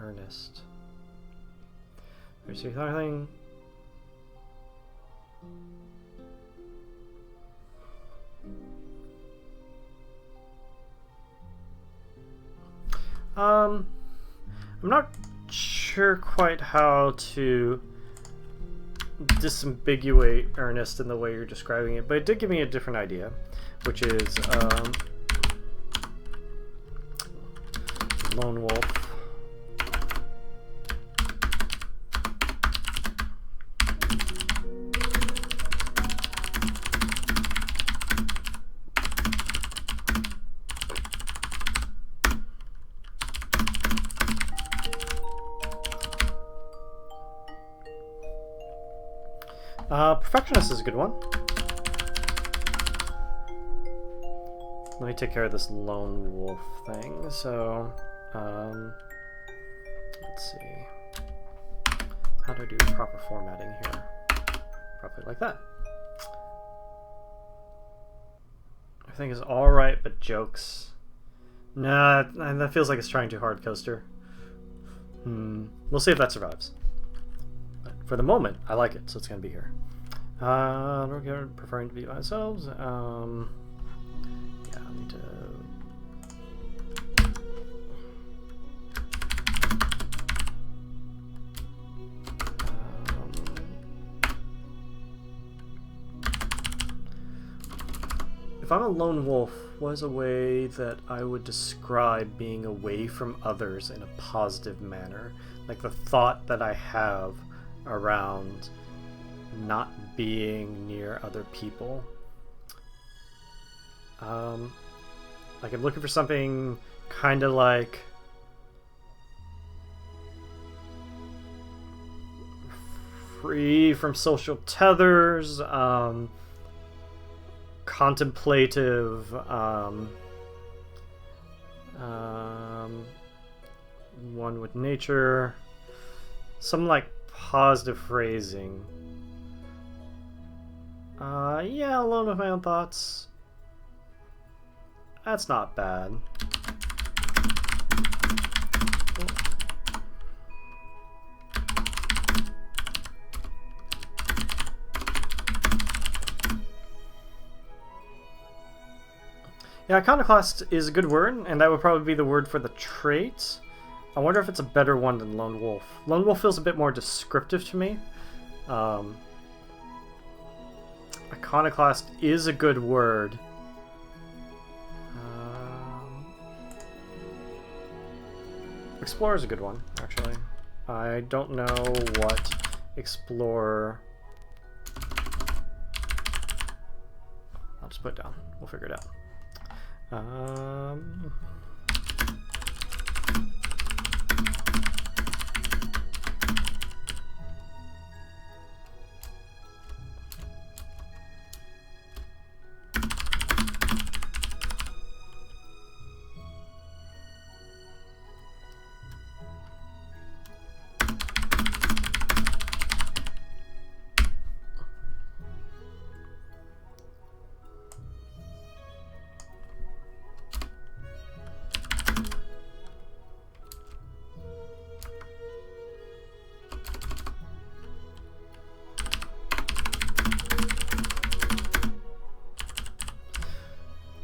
earnest. There's your Hearthling. I'm not sure quite how to disambiguate earnest in the way you're describing it, but it did give me a different idea, which is lone wolf. Perfectionist is a good one. Let me take care of this lone wolf thing. So, let's see. How do I do proper formatting here? Probably like that. Everything is alright, but jokes. Nah, that feels like it's trying too hard, Coaster. We'll see if that survives. But for the moment, I like it, so it's going to be here. We're preferring to be by ourselves. Yeah, I need to. If I'm a lone wolf, what is a way that I would describe being away from others in a positive manner? Like the thought that I have around not being near other people. Like I'm looking for something kind of like free from social tethers, contemplative, one with nature, some like positive phrasing. Yeah, alone with my own thoughts. That's not bad. Yeah, iconoclast is a good word, and that would probably be the word for the trait. I wonder if it's a better one than lone wolf. Lone wolf feels a bit more descriptive to me. Iconoclast is a good word. Explorer is a good one, actually. I don't know what Explorer... I'll just put it down. We'll figure it out.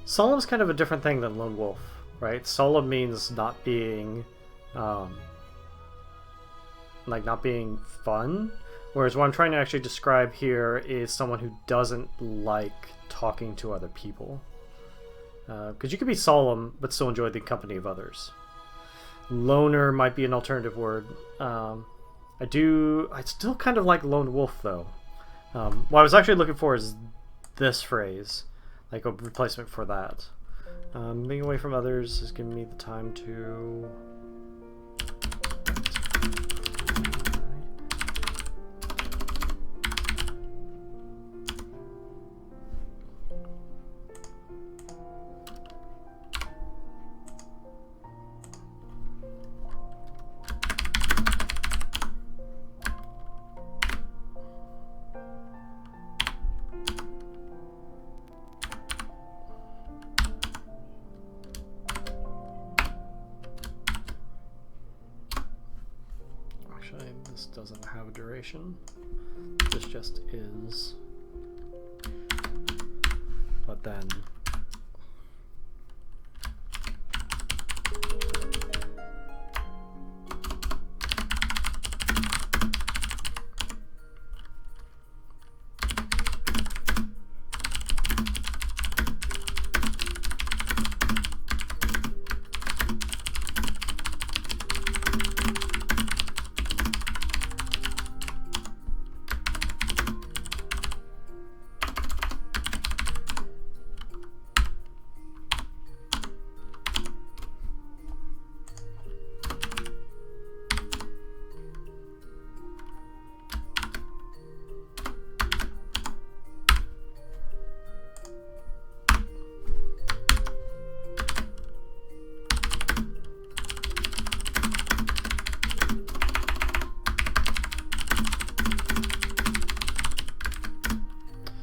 Solemn's kind of a different thing than lone wolf, right? Solemn means not being, like not being fun, whereas what I'm trying to actually describe here is someone who doesn't like talking to other people. Because you could be solemn but still enjoy the company of others. Loner might be an alternative word. I still kind of like lone wolf though. What I was actually looking for is this phrase. Like a replacement for that. Being away from others is giving me the time to... This doesn't have a duration. This just is. But then...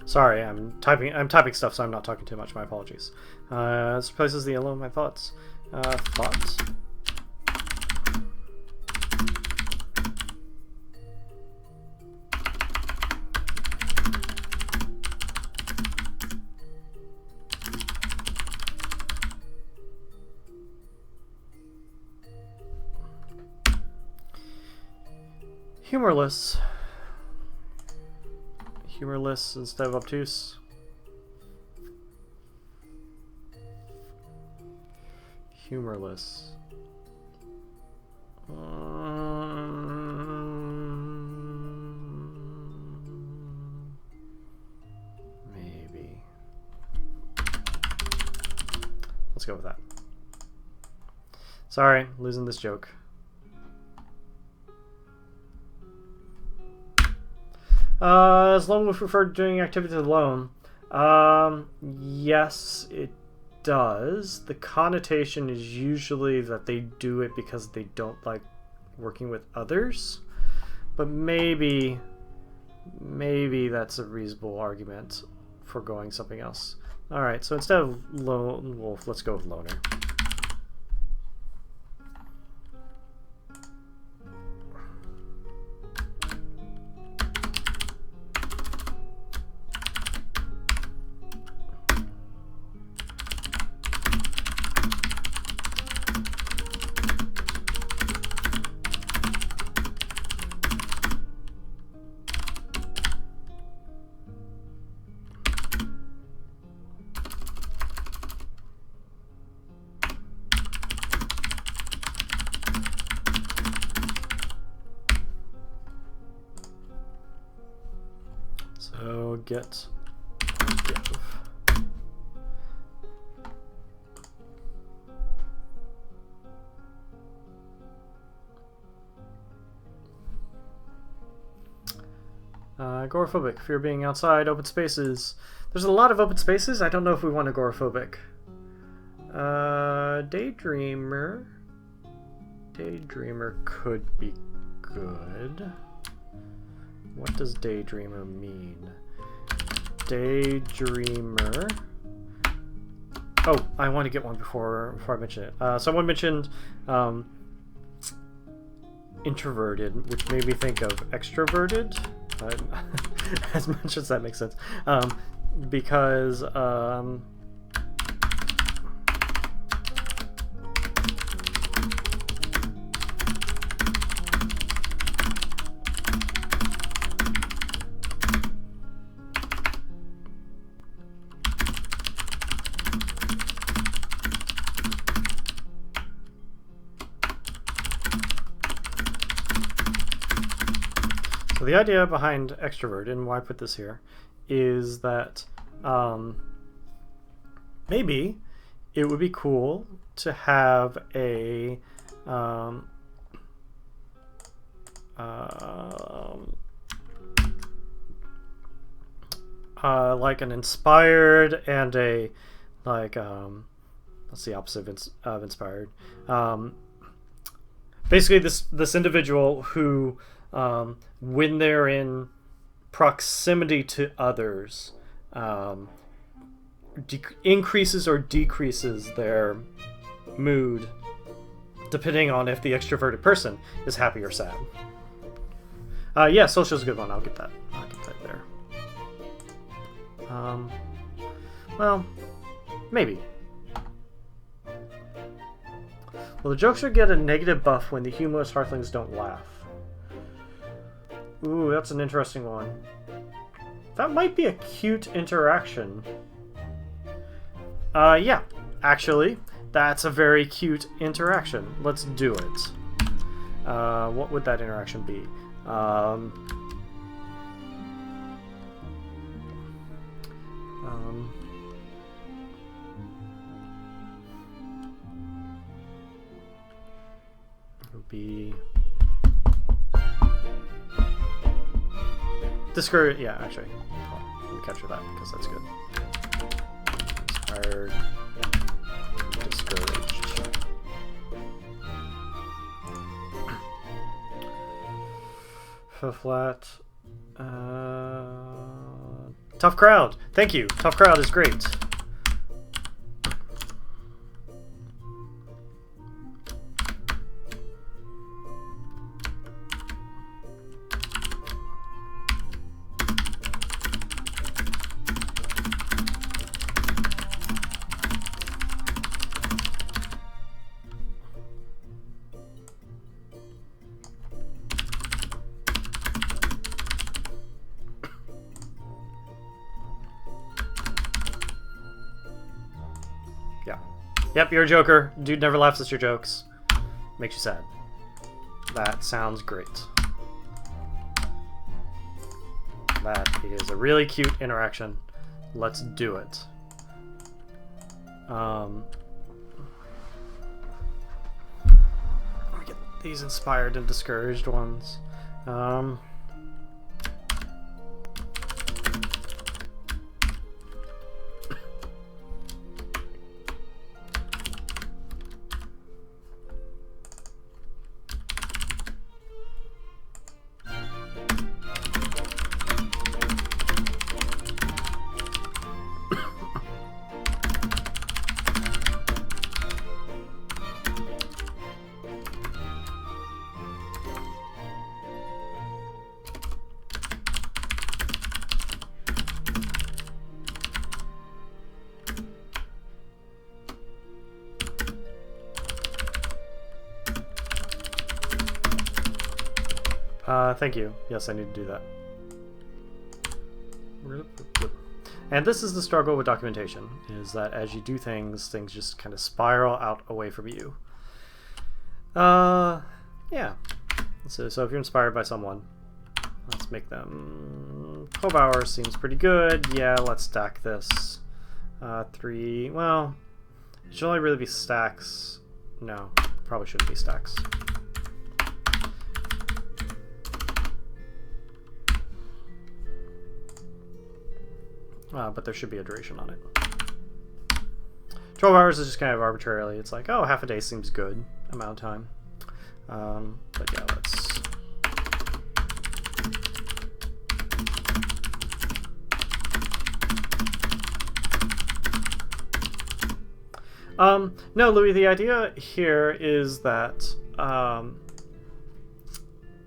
Sorry, I'm typing stuff, so I'm not talking too much. My apologies. This replaces the yellow in my thoughts. Thoughts. Humorless. Humorless instead of obtuse. Humorless. Maybe. Let's go with that. Sorry, losing this joke. As lone wolf referred to doing activities alone. Yes, it does. The connotation is usually that they do it because they don't like working with others. But maybe that's a reasonable argument for going something else. Alright, so instead of lone wolf, let's go with loner. So get give. Agoraphobic. Fear being outside open spaces. There's a lot of open spaces. I don't know if we want agoraphobic. Daydreamer. Daydreamer could be good. What does Daydreamer mean? Daydreamer. Oh, I want to get one before I mention it. Someone mentioned introverted, which made me think of extroverted. As much as that makes sense, because so the idea behind extrovert, and why I put this here, is that maybe it would be cool to have a like an inspired and a like what's the opposite of inspired? Basically, this individual who when they're in proximity to others, increases or decreases their mood depending on if the extroverted person is happy or sad. Yeah, social's a good one. I'll get that. I'll get that there. Well, maybe. Well, the jokes should get a negative buff when the humorless Hearthlings don't laugh. Ooh, that's an interesting one. That might be a cute interaction. Yeah, actually, that's a very cute interaction. Let's do it. What would that interaction be? It would be discouraged. Yeah, actually, let me capture that because that's good. Inspired, discouraged. Flat. Tough crowd. Thank you. Tough crowd is great. Yep, you're a joker. Dude never laughs at your jokes. Makes you sad. That sounds great. That is a really cute interaction. Let's do it. Let me get these inspired and discouraged ones. Thank you. Yes, I need to do that. And this is the struggle with documentation, is that as you do things, things just kind of spiral out away from you. Yeah. So if you're inspired by someone, let's make them 12 hours seems pretty good. Yeah, let's stack this. 3, well, it should only really be stacks. No, probably shouldn't be stacks. But there should be a duration on it. 12 hours is just kind of arbitrarily. It's like, oh, half a day seems good amount of time. But yeah, let's... no, Louis, the idea here is that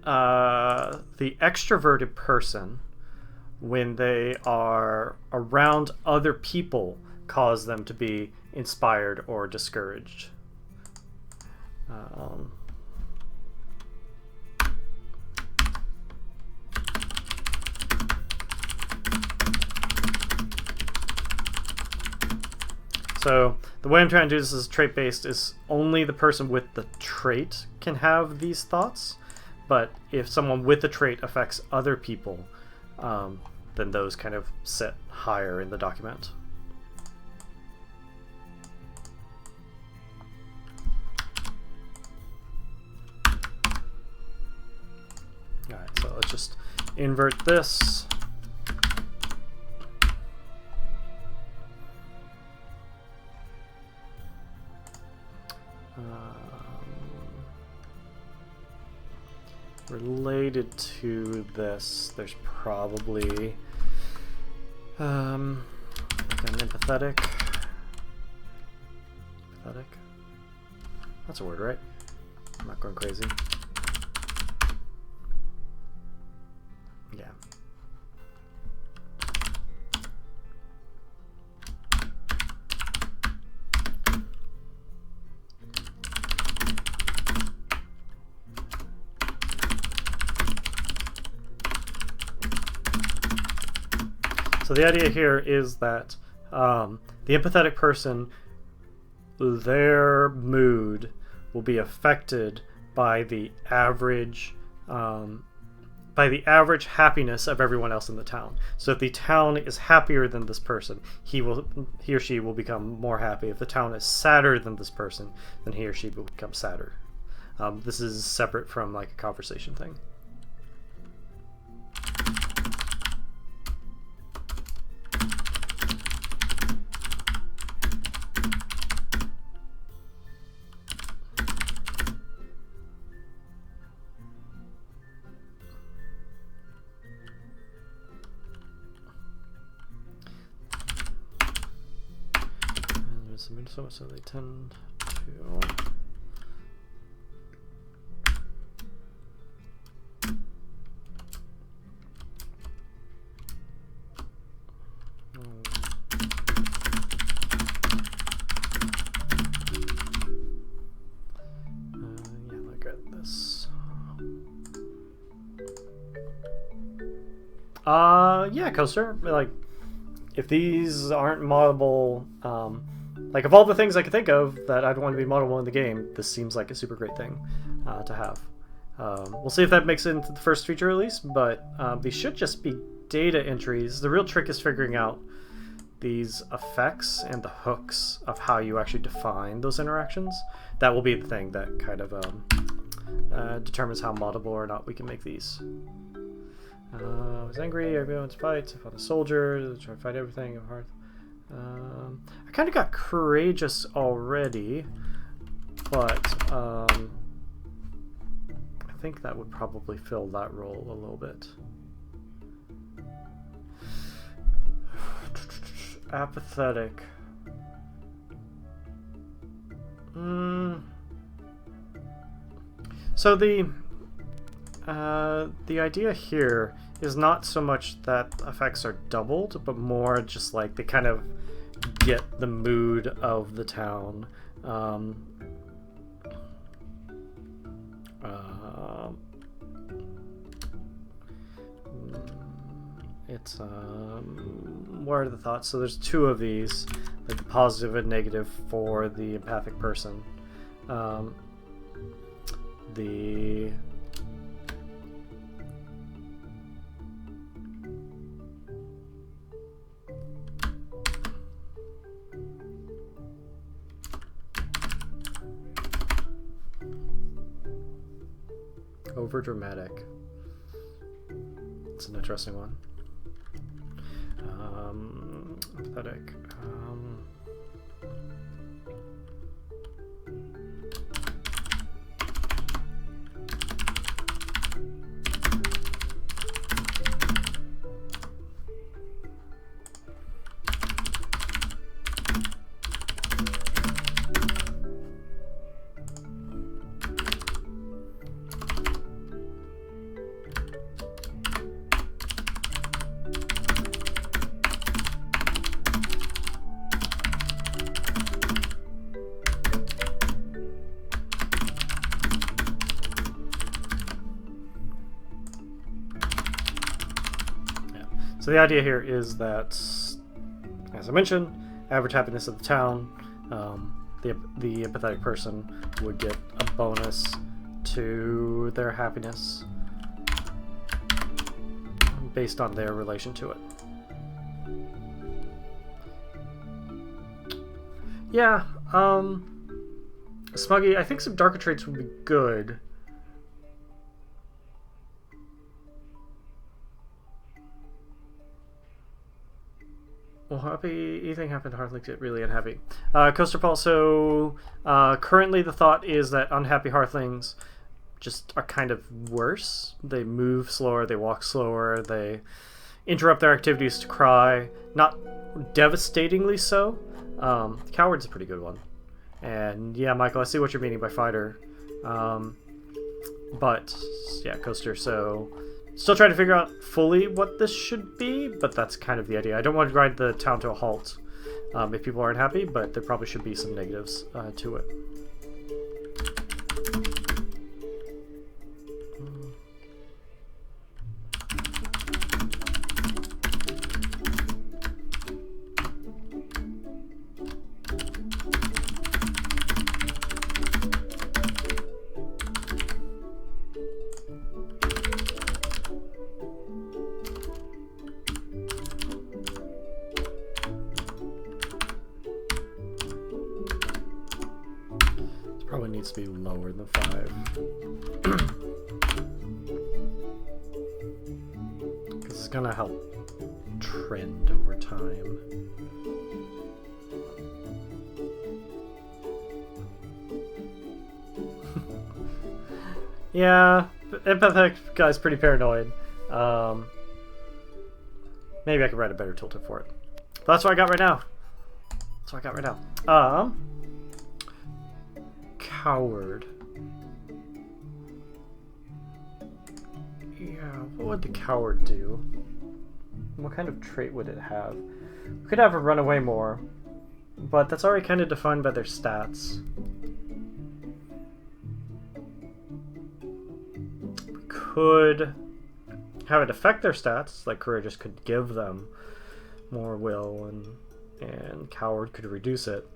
the extroverted person, when they are around other people, cause them to be inspired or discouraged. So the way I'm trying to do this is trait-based, is only the person with the trait can have these thoughts, but if someone with the trait affects other people, then those kind of sit higher in the document. Alright, so let's just invert this. Related to this, there's probably like an empathetic. That's a word, right? I'm not going crazy. Yeah. So the idea here is that the empathetic person, their mood will be affected by the average happiness of everyone else in the town. So if the town is happier than this person, he or she will become more happy. If the town is sadder than this person, then he or she will become sadder. This is separate from like a conversation thing. So they tend to yeah, look at this. Yeah, Coaster. Like, if these aren't moddable, like, of all the things I could think of that I'd want to be modelable in the game, this seems like a super great thing to have. We'll see if that makes it into the first feature release, but these should just be data entries. The real trick is figuring out these effects and the hooks of how you actually define those interactions. That will be the thing that kind of determines how moddable or not we can make these. I was angry, everyone's fights, I fought a soldier, try to fight everything, Hearth. I kind of got courageous already, but I think that would probably fill that role a little bit. Apathetic. So the idea here is not so much that effects are doubled, but more just like they kind of get the mood of the town. It's what are the thoughts? So there's two of these, like the positive and negative for the empathic person. The over dramatic. It's an interesting one. Pathetic. So the idea here is that, as I mentioned, average happiness of the town, the empathetic person would get a bonus to their happiness based on their relation to it. Yeah, Smuggy, I think some darker traits would be good. Well, anything happened to Hearthlings get really unhappy. Coaster Paul, so currently the thought is that unhappy Hearthlings just are kind of worse. They move slower, they walk slower, they interrupt their activities to cry. Not devastatingly so. Coward's a pretty good one. And yeah, Michael, I see what you're meaning by fighter. But yeah, Coaster, so Still trying to figure out fully what this should be, but that's kind of the idea. I don't want to grind the town to a halt if people aren't happy, but there probably should be some negatives to it. Probably needs to be lower than 5. Because it's gonna help trend over time. Yeah, empathetic guy's pretty paranoid. Maybe I could write a better tooltip for it. But that's what I got right now. Coward. Yeah, what would the coward do? What kind of trait would it have? We could have her run away more, but that's already kind of defined by their stats. We could have it affect their stats, like Courageous could give them more will, and Coward could reduce it.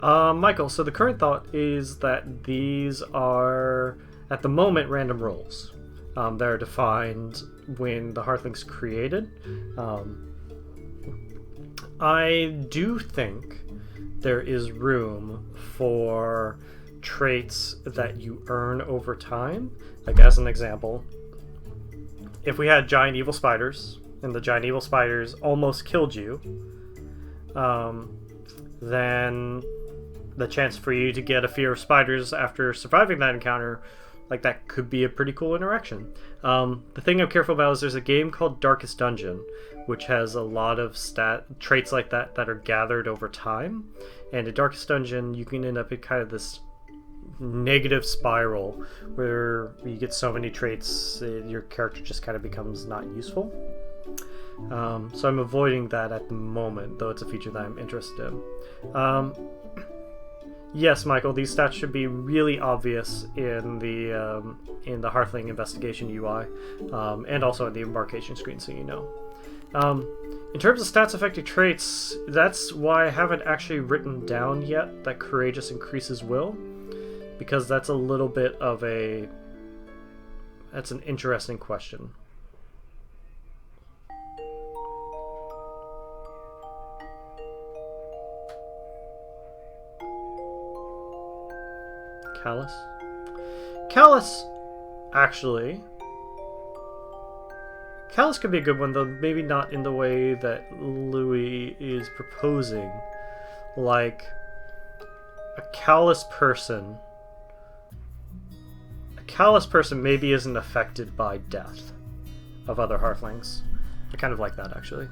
Michael, so the current thought is that these are, at the moment, random rolls. They're defined when the Hearthling's created. I do think there is room for traits that you earn over time. Like, as an example, if we had giant evil spiders, and the giant evil spiders almost killed you, then the chance for you to get a fear of spiders after surviving that encounter, like, that could be a pretty cool interaction. The thing I'm careful about is there's a game called Darkest Dungeon, which has a lot of traits like that that are gathered over time. And in Darkest Dungeon, you can end up in kind of this negative spiral where you get so many traits, your character just kind of becomes not useful. So I'm avoiding that at the moment, though it's a feature that I'm interested in. Yes, Michael, these stats should be really obvious in the Hearthling investigation UI, and also in the embarkation screen, so you know. In terms of stats affecting traits, that's why I haven't actually written down yet that Courageous increases will, because that's a little bit of that's an interesting question. Callus, actually. Callus could be a good one, though maybe not in the way that Louis is proposing. Like, a callous person maybe isn't affected by death of other Hearthlings. I kind of like that, actually.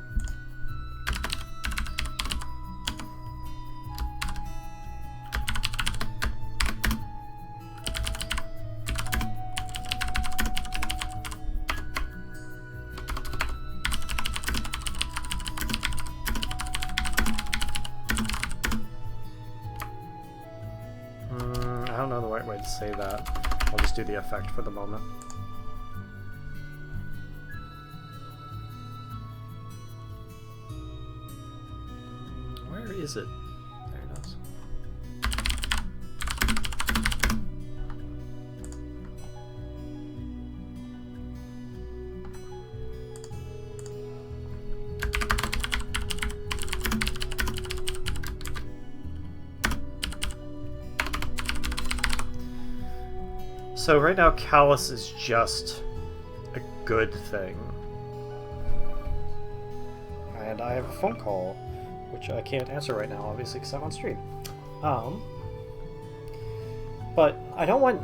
I don't know the right way to say that. I'll just do the effect for the moment. Where is it? There it is. So right now, Callus is just a good thing. And I have a phone call, which I can't answer right now, obviously, because I'm on stream. But I don't want...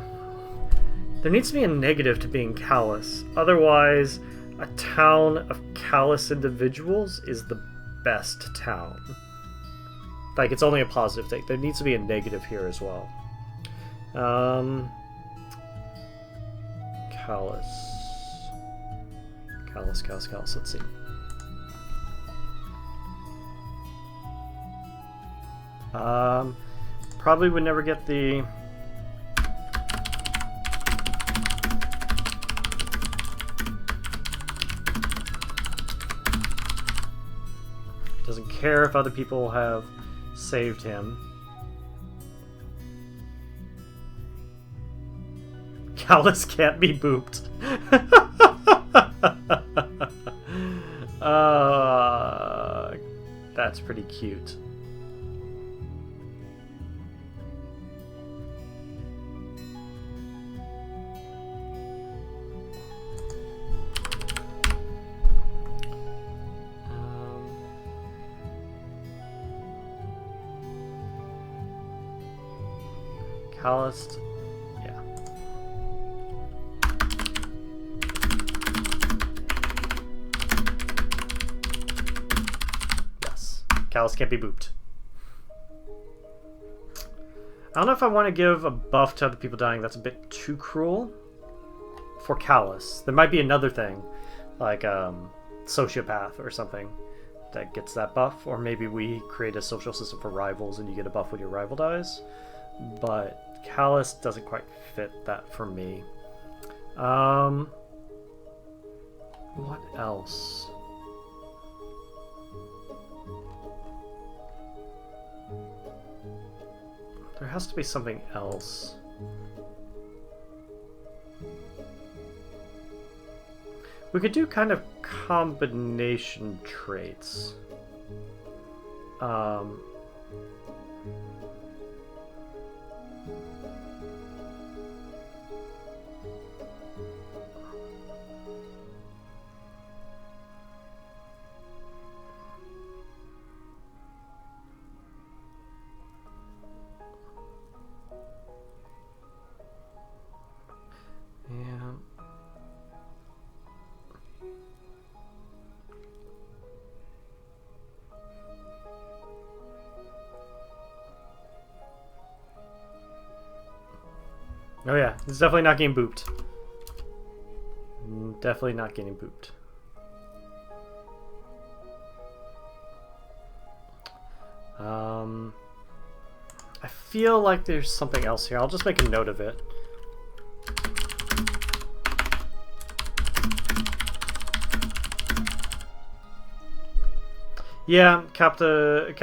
There needs to be a negative to being callous. Otherwise, a town of callous individuals is the best town. Like, it's only a positive thing. There needs to be a negative here as well. Callus. Callus. Let's see. Probably would never get the... Doesn't care if other people have saved him. Callus can't be booped. That's pretty cute. Callus, yeah. Yes, Callus can't be booped. I don't know if I want to give a buff to other people dying. That's a bit too cruel for Callus. There might be another thing, like sociopath or something, that gets that buff. Or maybe we create a social system for rivals and you get a buff when your rival dies. But Callus doesn't quite fit that for me. What else? There has to be something else. We could do kind of combination traits. Oh yeah, it's definitely not getting booped. Definitely not getting booped. I feel like there's something else here. I'll just make a note of it. Yeah, Capita,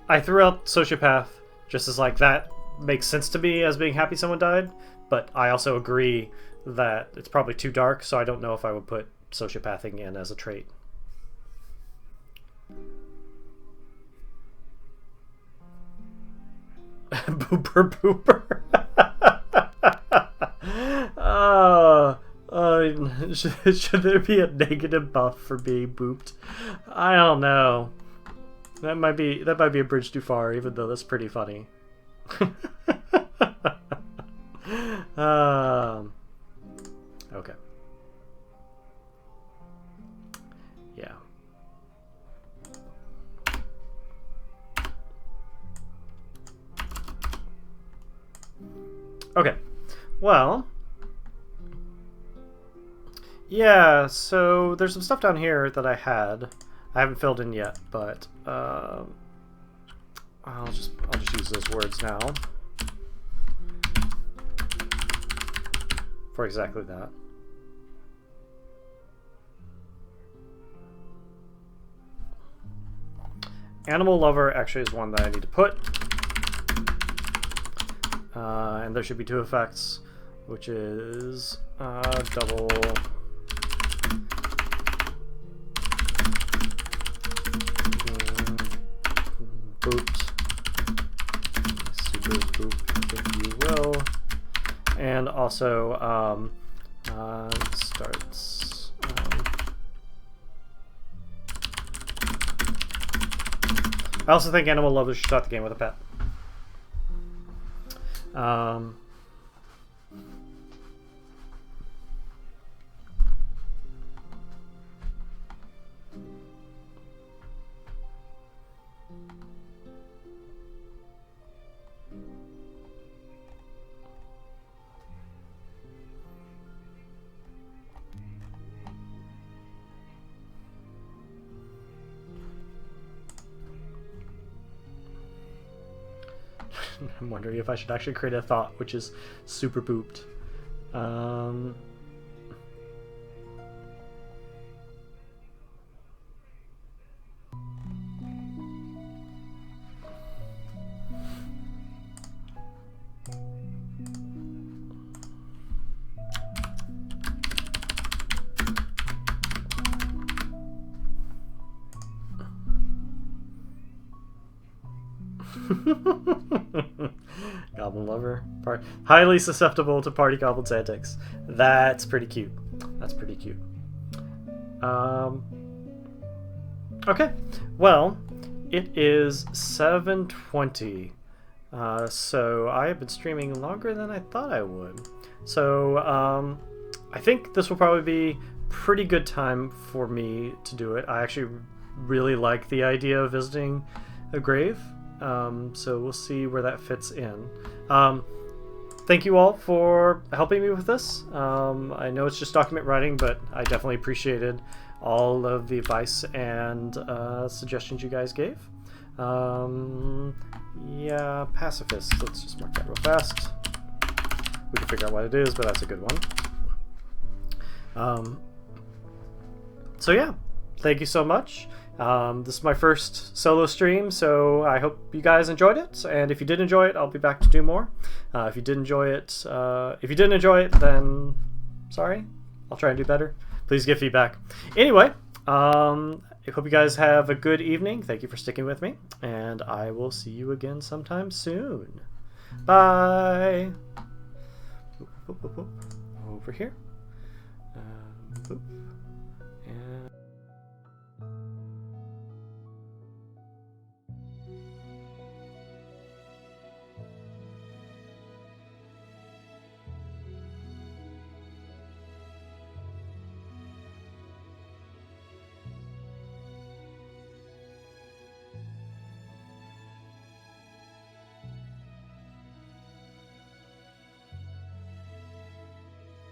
I threw out Sociopath just as like that makes sense to me as being happy someone died, but I also agree that it's probably too dark, so I don't know if I would put sociopathing in as a trait. Booper. Should there be a negative buff for being booped? I don't know. That might be a bridge too far, even though that's pretty funny. Okay. Yeah. Okay. Well. Yeah, so there's some stuff down here that I haven't filled in yet, but I'll just use those words now for exactly that. Animal Lover actually is one that I need to put, and there should be two effects, which is double. Booped, super boop, if you will, and also starts. I also think Animal Lovers should start the game with a pet. I'm wondering if I should actually create a thought, which is super booped. Goblin lover. Highly susceptible to party goblin's antics. That's pretty cute. That's pretty cute. Okay. Well, it is 7:20. So I have been streaming longer than I thought I would. So I think this will probably be pretty good time for me to do it. I actually really like the idea of visiting a grave. So we'll see where that fits in. Thank you all for helping me with this. I know it's just document writing, but I definitely appreciated all of the advice and suggestions you guys gave. Yeah, pacifist. Let's just mark that real fast. We can figure out what it is, but that's a good one. So yeah, thank you so much. This is my first solo stream, so I hope you guys enjoyed it. And if you did enjoy it, I'll be back to do more. If you didn't enjoy it, then sorry. I'll try and do better. Please give feedback. Anyway, I hope you guys have a good evening. Thank you for sticking with me, and I will see you again sometime soon. Bye. Over here.